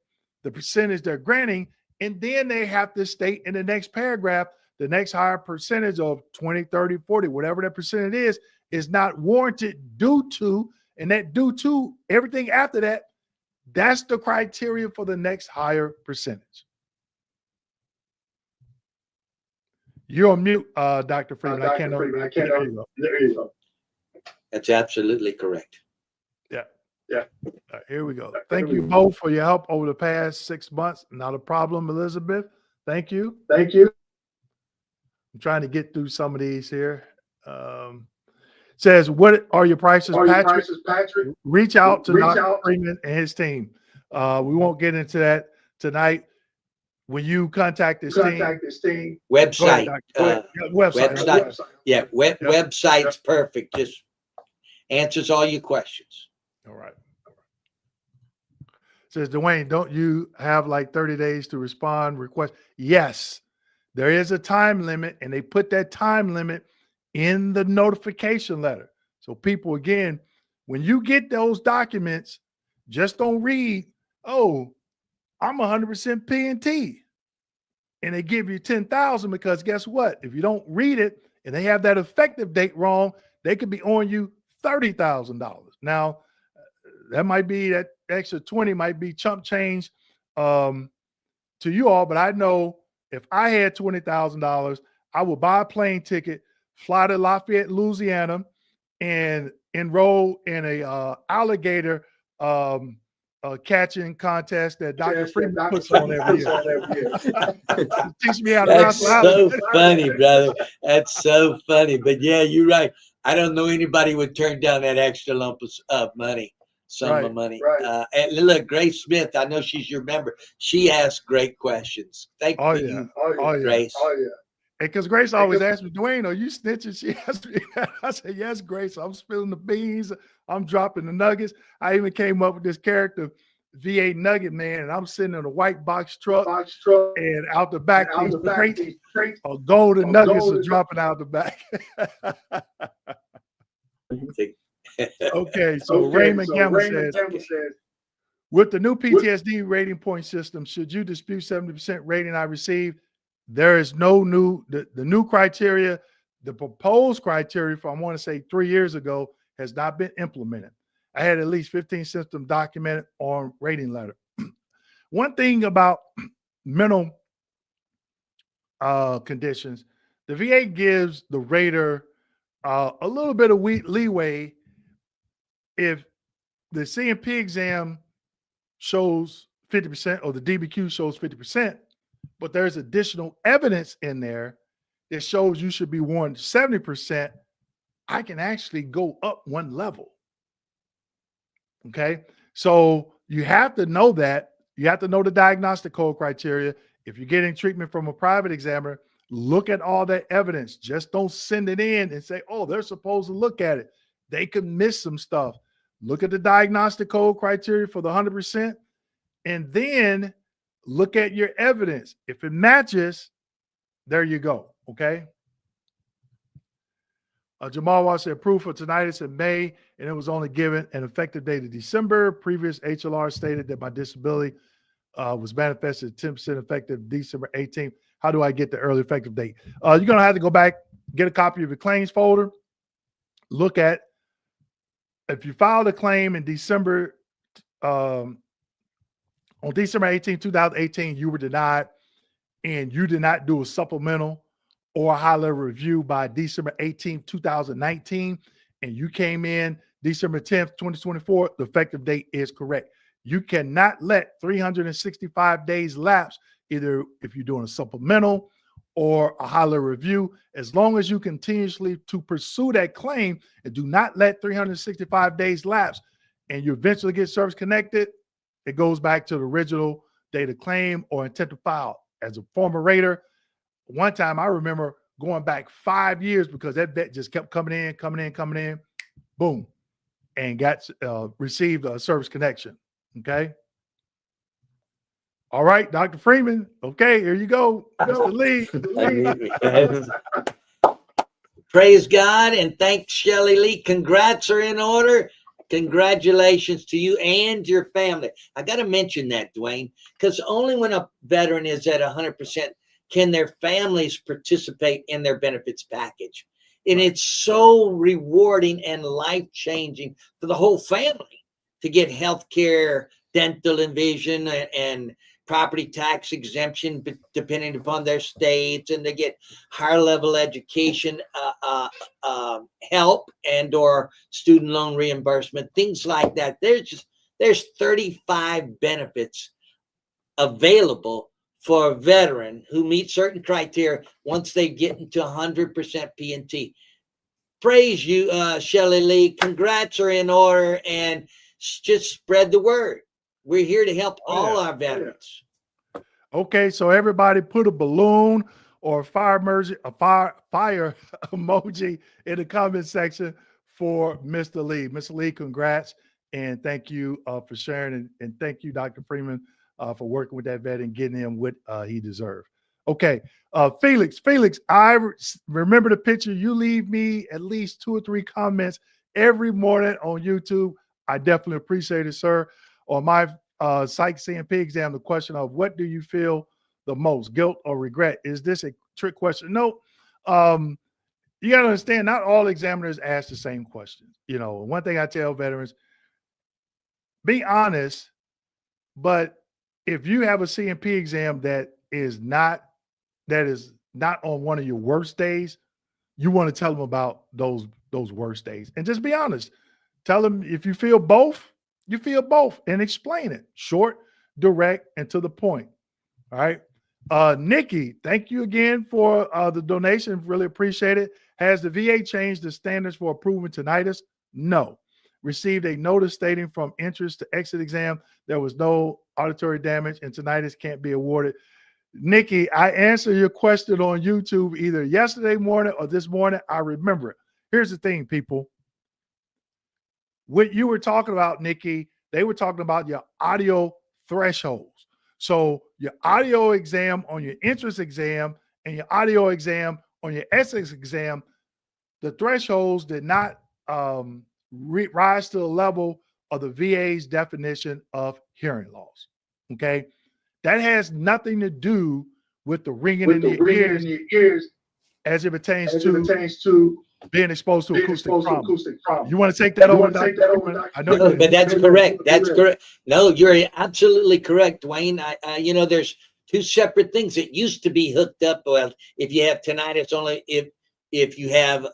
the percentage they're granting, and then they have to state in the next paragraph the next higher percentage of 20, 30, 40, whatever that percentage is not warranted due to, and that due to everything after that, that's the criteria for the next higher percentage. You're on mute, Dr. Freeman. I can't. Freeman, I can't. There you go. There you go. That's absolutely correct. Here we go. Thank you both for your help over the past 6 months. Not a problem, Elizabeth. Thank you. Thank you. I'm trying to get through some of these here. Says, what are your prices, Patrick? Reach out to Dr. Freeman and his team. We won't get into that tonight. When you contact this team, Website. website. Yeah, website's perfect. Just answers all your questions. All right. Says, Dwayne, don't you have like 30 days to respond request? Yes, there is a time limit, and they put that time limit in the notification letter. So people, again, when you get those documents, just don't read, oh, I'm 100% P&T. And they give you 10,000 because guess what? If you don't read it and they have that effective date wrong, they could be on you $30,000. Now, that might be that extra 20 might be chump change to you all, but I know if I had $20,000, I would buy a plane ticket, fly to Lafayette, Louisiana, and enroll in a alligator catching contest that Dr. Freeman puts on every year. Teach me how to That's wrestle. so funny, brother. That's so funny. But yeah, you're right. I don't know anybody would turn down that extra lump of money. Sum of money. Right. And look, Grace Smith, I know she's your member. She asks great questions. Thank you, Grace. Oh yeah. Because Grace always asks me, Dwayne, are you snitching? She asked me that. I said, yes, Grace. I'm spilling the beans. I'm dropping the nuggets. I even came up with this character, VA Nugget Man, and I'm sitting in a white box truck, and out the back, these crates of golden nuggets are dropping out the back. Okay, so Raymond Gamble says, with the new PTSD rating point system, should you dispute 70% rating I received? There is no new, the new criteria, the proposed criteria from, I want to say 3 years ago, has not been implemented. I had at least 15 symptoms documented on rating letter. One thing about mental conditions, the VA gives the rater a little bit of leeway if the CMP exam shows 50% or the DBQ shows 50%, but there's additional evidence in there that shows you should be warned 70%, I can actually go up one level. Okay. So you have to know that. You have to know the diagnostic code criteria. If you're getting treatment from a private examiner, look at all that evidence. Just don't send it in and say, oh, they're supposed to look at it. They could miss some stuff. Look at the diagnostic code criteria for the 100%, and then look at your evidence. If it matches, there you go. Okay. Jamal Watt said proof for tinnitus in May, and it was only given an effective date of December. Previous HLR stated that my disability was manifested 10% effective December 18th. How do I get the early effective date? You're going to have to go back, get a copy of your claims folder, look at if you filed a claim in December, on December 18, 2018, you were denied and you did not do a supplemental or a high-level review by December 18, 2019, and you came in December 10th, 2024, the effective date is correct. You cannot let 365 days lapse, either if you're doing a supplemental or a high-level review, as long as you continuously to pursue that claim and do not let 365 days lapse and you eventually get service connected, it goes back to the original date of claim or intent to file. As a former rater, one time I remember going back 5 years because that vet just kept coming in, boom, and got received a service connection. Okay. All right, Dr. Freeman. Okay, here you go. Mr. Lee. Praise God and thanks, Shelley Lee. Congrats are in order. Congratulations to you and your family. I got to mention that, Dwayne, because only when a veteran is at 100% can their families participate in their benefits package. And Right. it's so rewarding and life-changing for the whole family to get health care, dental and vision, and property tax exemption depending upon their states, and they get higher level education help and or student loan reimbursement, things like that. There's 35 benefits available for a veteran who meets certain criteria once they get into 100% P&T. Praise you, Shelley Lee. Congrats are in order, and just spread the word. We're here to help all our veterans. Okay, so everybody put a balloon or a fire emoji in the comment section for Mr. Lee. Mr. Lee, congrats and thank you for sharing, and thank you, Dr. Freeman, for working with that vet and getting him what he deserved. Okay, Felix, I remember the picture. You leave me at least 2 or 3 comments every morning on YouTube. I definitely appreciate it, sir. On my psych CMP exam, the question of what do you feel the most, guilt or regret? Is this a trick question? No. You got to understand, not all examiners ask the same questions. You know, one thing I tell veterans, be honest, but if you have a CMP exam that is not on one of your worst days, you want to tell them about those worst days and just be honest. Tell them if you feel both, you feel both, and explain it short, direct, and to the point. All right. Nikki, thank you again for the donation. Really appreciate it. Has the VA changed the standards for approving tinnitus? No. Received a notice stating from entrance to exit exam there was no auditory damage and tinnitus can't be awarded. Nikki, I answered your question on YouTube either yesterday morning or this morning. I remember it. Here's the thing, people. What you were talking about, Nikki, they were talking about your audio thresholds. So your audio exam on your entrance exam and your audio exam on your exit exam, the thresholds did not rise to the level of the VA's definition of hearing loss. Okay. That has nothing to do with the ringing in your ears as it pertains to being exposed to acoustic trauma. You want to take that over, Dr. Freeman? I know No, but that's correct. That's correct. No, you're absolutely correct, Dwayne. You know, there's 2 separate things. It used to be hooked up. Well, if you have tinnitus, only if you have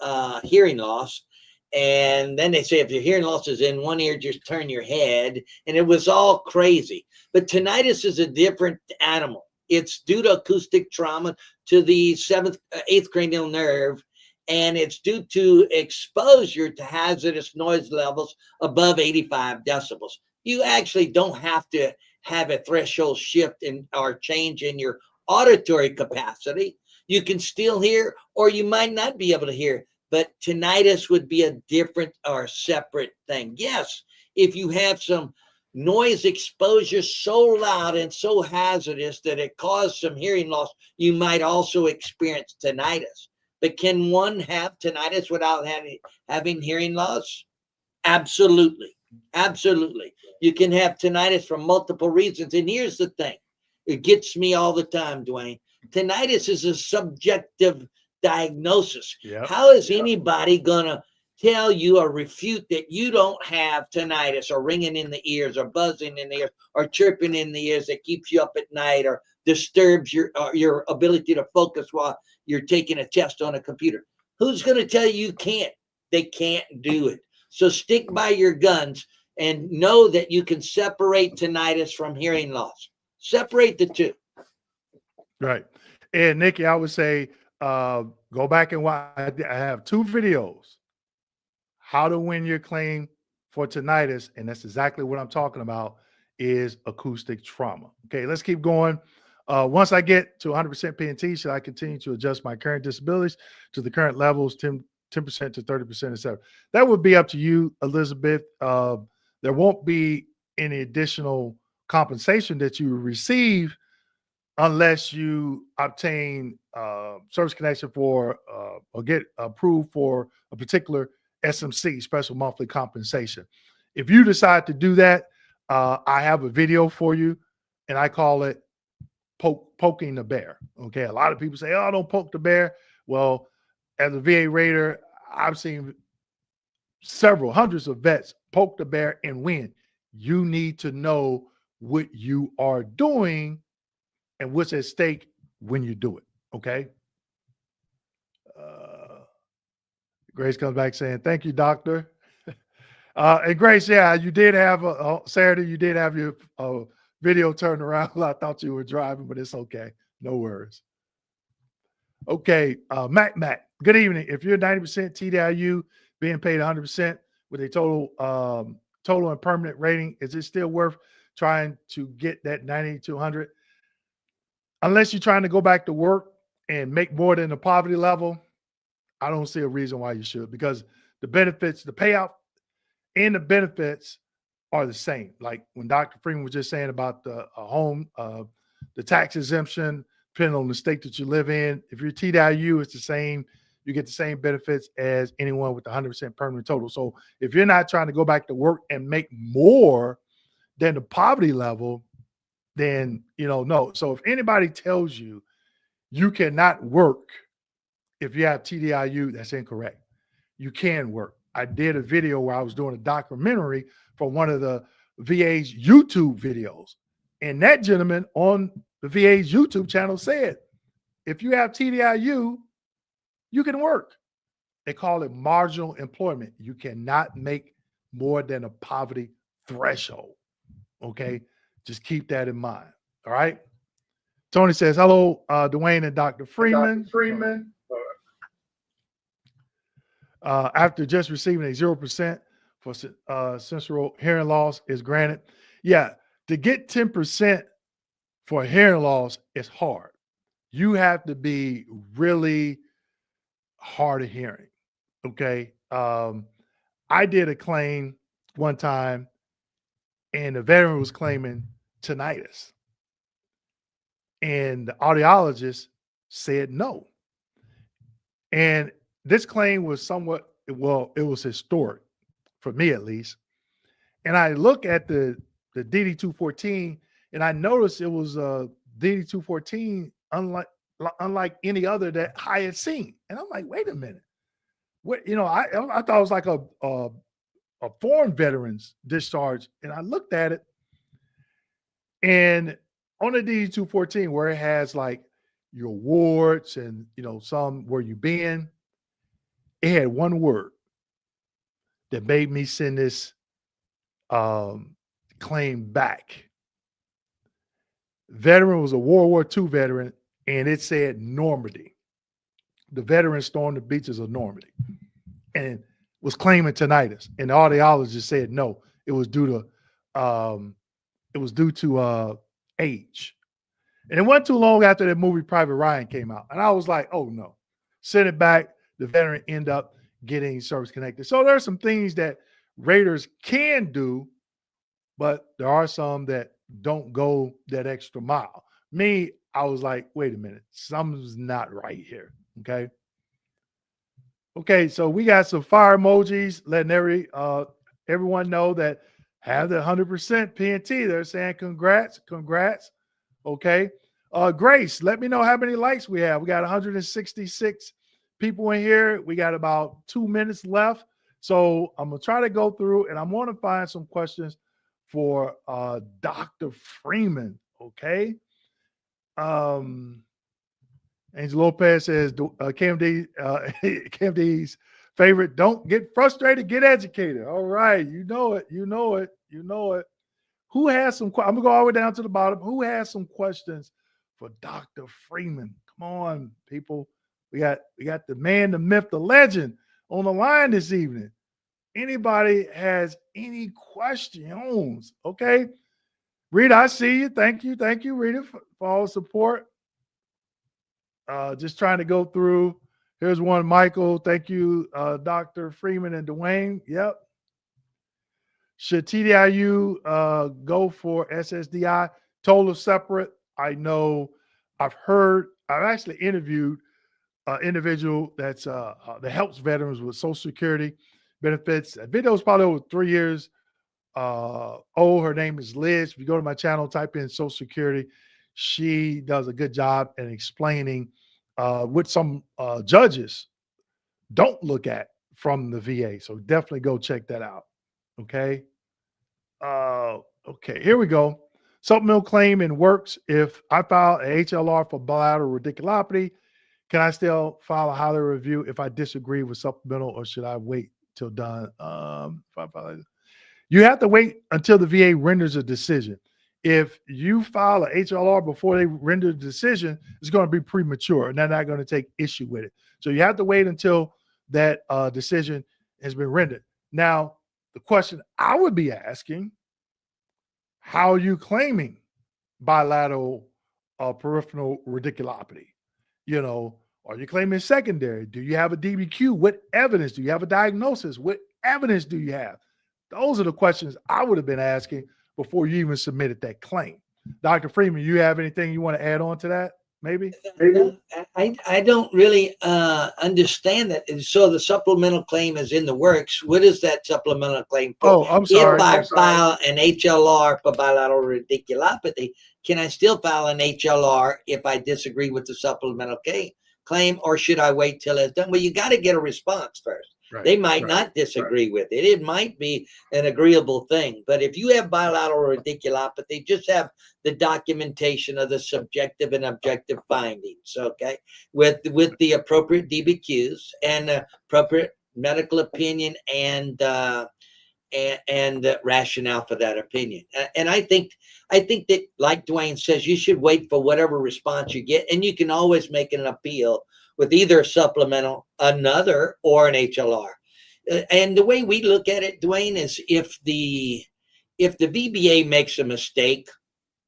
hearing loss. And then they say if your hearing loss is in one ear, just turn your head. And it was all crazy. But tinnitus is a different animal. It's due to acoustic trauma to the 8th cranial nerve. And it's due to exposure to hazardous noise levels above 85 decibels. You actually don't have to have a threshold shift or change in your auditory capacity. You can still hear, or you might not be able to hear, but tinnitus would be a different or separate thing. Yes, if you have some noise exposure so loud and so hazardous that it caused some hearing loss, you might also experience tinnitus. But can one have tinnitus without having hearing loss? Absolutely. Absolutely. You can have tinnitus for multiple reasons. And here's the thing. It gets me all the time, Dwayne. Tinnitus is a subjective diagnosis. Yep. How is anybody going to tell you or refute that you don't have tinnitus or ringing in the ears or buzzing in the ears or chirping in the ears that keeps you up at night or disturbs your ability to focus while you're taking a test on a computer? Who's going to tell you can't? They can't do it. So stick by your guns and know that you can separate tinnitus from hearing loss. Separate the 2. Right. And Nikki, I would say go back and watch. I have 2 videos. How to win your claim for tinnitus, and that's exactly what I'm talking about, is acoustic trauma. Okay, let's keep going. Once I get to 100% P&T, should I continue to adjust my current disabilities to the current levels, 10% to 30%, etc.? That would be up to you, Elizabeth. There won't be any additional compensation that you receive unless you obtain service connection for or get approved for a particular SMC, special monthly compensation. If you decide to do that, I have a video for you, and I call it poking the bear. Okay, a lot of people say, "Oh, don't poke the bear." Well, as a VA rater, I've seen several hundreds of vets poke the bear and win. You need to know what you are doing and what's at stake when you do it. Okay. Grace comes back saying, "Thank you, doctor." And Grace, yeah, you did have Saturday. You did have your video turned around. I thought you were driving, but it's okay. No worries. Okay, Mac. Good evening. If you're 90% TDIU, being paid 100% with a total and permanent rating, is it still worth trying to get that 90 to 100? Unless you're trying to go back to work and make more than the poverty level, I don't see a reason why you should, because the benefits, the payout and the benefits are the same. Like when Dr. Freeman was just saying about the home, the tax exemption, depending on the state that you live in. If you're TDIU, it's the same. You get the same benefits as anyone with 100% permanent total. So if you're not trying to go back to work and make more than the poverty level, then, no. So if anybody tells you you cannot work if you have TDIU, that's incorrect. You can work. I did a video where I was doing a documentary for one of the VA's YouTube videos. And that gentleman on the VA's YouTube channel said, if you have TDIU, you can work. They call it marginal employment. You cannot make more than a poverty threshold. Okay. Just keep that in mind. All right. Tony says, hello, Dwayne and Dr. Freeman. After just receiving a 0% for sensory hearing loss is granted. Yeah, to get 10% for hearing loss is hard. You have to be really hard of hearing. Okay. I did a claim one time and the veteran was claiming tinnitus. And the audiologist said no. And this claim was somewhat, well, it was historic for me at least. And I look at the DD-214 and I noticed it was a DD-214 unlike any other that I had seen. And I'm like, wait a minute. What, I thought it was like a foreign veterans discharge. And I looked at it, and on the DD-214 where it has like your wards and some where you've been, it had one word that made me send this claim back. Veteran was a World War II veteran, and it said Normandy. The veteran stormed the beaches of Normandy and was claiming tinnitus. And the audiologist said no, it was due to age. And it wasn't too long after that movie Private Ryan came out. And I was like, oh no. Send it back. The veteran end up getting service connected. So there are some things that raters can do, but there are some that don't go that extra mile. Me, I was like, wait a minute, something's not right here. Okay. Okay, so we got some fire emojis letting everyone know that have the 100% PNT. They're saying congrats. Okay. Grace, let me know how many likes we have. We got 166 people in here. We got about 2 minutes left. So I'm going to try to go through and I'm going to find some questions for Dr. Freeman. Okay. Angel Lopez says KMD's favorite, don't get frustrated, get educated. All right. You know it. Who has some, I'm gonna go all the way down to the bottom. Who has some questions for Dr. Freeman? Come on, people. We got the man, the myth, the legend on the line this evening. Anybody has any questions? Okay. Rita, I see you. Thank you, Rita, for all the support. Just trying to go through. Here's one, Michael. Thank you, Dr. Freeman and Dwayne. Yep. Should TDIU go for SSDI? Total separate. I know I've actually interviewed individual that helps veterans with Social Security benefits. That video is probably over 3 years old. Her name is Liz. If you go to my channel, type in Social Security. She does a good job in explaining what some judges don't look at from the VA. So definitely go check that out. Okay. Okay, here we go. Supplemental claim and works. If I file a HLR for bilateral radiculopathy, can I still file a highly review if I disagree with supplemental, or should I wait till done? You have to wait until the VA renders a decision. If you file a HLR before they render the decision, it's going to be premature, and they're not going to take issue with it. So you have to wait until that decision has been rendered. Now, the question I would be asking, how are you claiming bilateral peripheral radiculopathy? You know, are you claiming secondary? Do you have a DBQ? What evidence? Do you have a diagnosis? What evidence do you have? Those are the questions I would have been asking before you even submitted that claim. Dr. Freeman, you have anything you want to add on to that? Maybe? I don't really understand that. And so the supplemental claim is in the works. What is that supplemental claim for? Oh, I'm sorry. If I file an HLR for bilateral radiculopathy, can I still file an HLR if I disagree with the supplemental claim, or should I wait till it's done? Well, you got to get a response first. Right, They might not disagree with it. It might be an agreeable thing. But if you have bilateral radiculopathy, just have the documentation of the subjective and objective findings, okay, with the appropriate DBQs and appropriate medical opinion and rationale for that opinion. And I think that, like Dwayne says, you should wait for whatever response you get, and you can always make an appeal with either a supplemental, another, or an HLR. And the way we look at it, Dwayne, is if the VBA makes a mistake,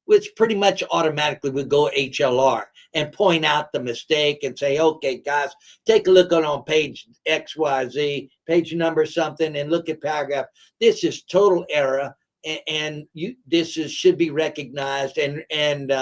which pretty much automatically would go HLR and point out the mistake and say, okay, guys, take a look on page XYZ, page number something, and look at paragraph. This is total error, and this should be recognized and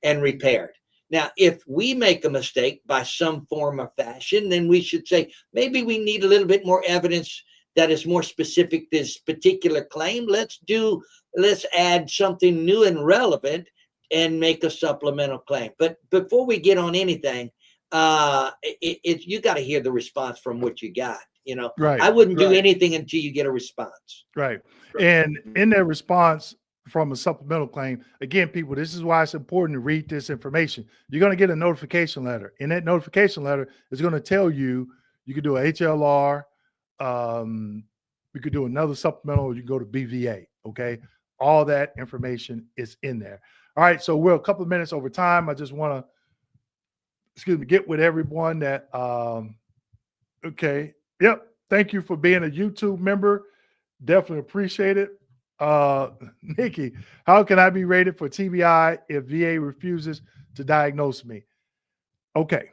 repaired. Now, if we make a mistake by some form or fashion, then we should say, maybe we need a little bit more evidence that is more specific to this particular claim. Let's add something new and relevant and make a supplemental claim. But before we get on anything, you got to hear the response from what you got. You know, Right. I wouldn't do anything until you get a response. Right. And in their response from a supplemental claim, again, people, this is why it's important to read this information. You're going to get a notification letter. In that notification letter, it's going to tell you can do a HLR, you could do another supplemental, you can go to BVA. Okay. All that information is in there. All right. So we're a couple of minutes over time. I just want to, get with everyone that, okay. Yep. Thank you for being a YouTube member. Definitely appreciate it. Nikki, how can I be rated for TBI if VA refuses to diagnose me? Okay.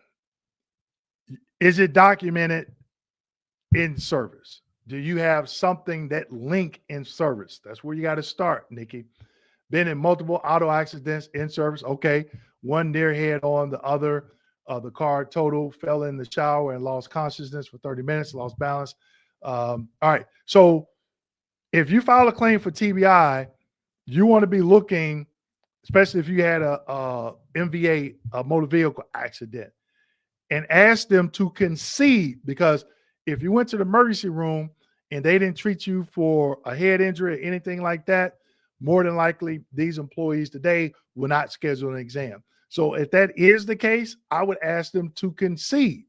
Is it documented in service? Do you have something that link in service? That's where you got to start, Nikki. Been in multiple auto accidents in service. Okay. One near head on, the other, the car total, fell in the shower and lost consciousness for 30 minutes, lost balance. All right. So if you file a claim for TBI, you want to be looking, especially if you had a MVA, a motor vehicle accident, and ask them to concede, because if you went to the emergency room and they didn't treat you for a head injury or anything like that, more than likely these employees today will not schedule an exam. So if that is the case, I would ask them to concede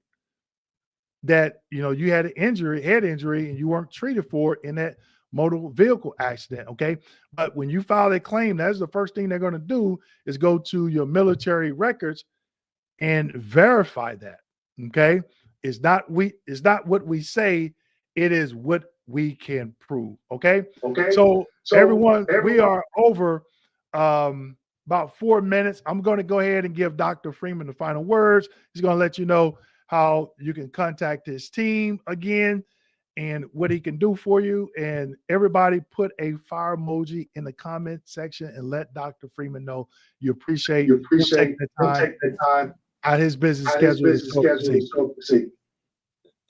that, you had an injury, head injury, and you weren't treated for it in that motor vehicle accident. Okay. But when you file a claim, that's the first thing they're going to do is go to your military records and verify that. Okay. It's not what we say, it is what we can prove. Okay. Okay. So everyone, we are over about 4 minutes. I'm going to go ahead and give Dr. Freeman the final words. He's going to let you know how you can contact his team again and what he can do for you. And everybody put a fire emoji in the comment section and let Dr. Freeman know you appreciate taking the time How his business How his schedule is business so schedule busy. is so busy.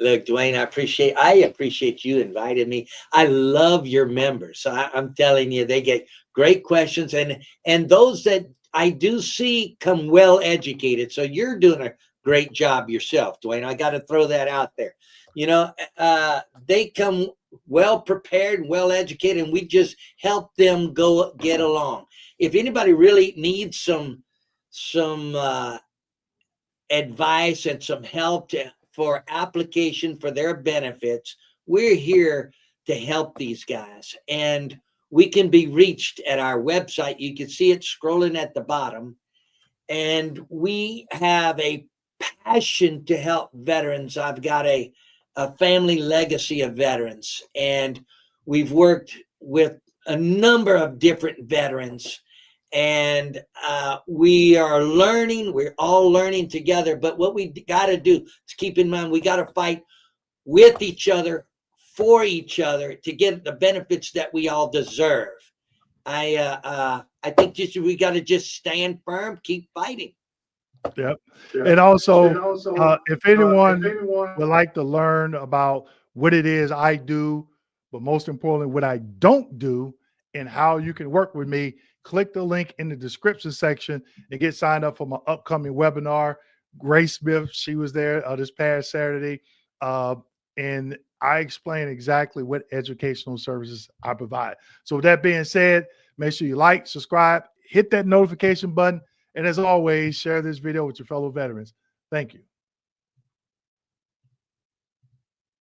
Look, Dwayne, I appreciate you inviting me. I love your members. So I'm telling you, they get great questions, and those that I do see come well educated. So you're doing a great job yourself, Dwayne. I got to throw that out there. You know, they come well prepared and well educated, and we just help them go get along. If anybody really needs some advice and some help for application for their benefits, we're here to help these guys. And we can be reached at our website. You can see it scrolling at the bottom. And we have a passion to help veterans. I've got a family legacy of veterans, and we've worked with a number of different veterans, and we are learning. We're all learning together. But what we got to do is keep in mind, we got to fight with each other, for each other, to get the benefits that we all deserve. I think we got to just stand firm, keep fighting. Yep. Yeah. And also, And also, if anyone if anyone would like to learn about what it is I do, but most importantly, what I don't do, and how you can work with me, click the link in the description section and get signed up for my upcoming webinar. Grace Smith, she was there this past Saturday, and I explain exactly what educational services I provide. So with that being said, make sure you like, subscribe, hit that notification button, and as always, share this video with your fellow veterans. Thank you.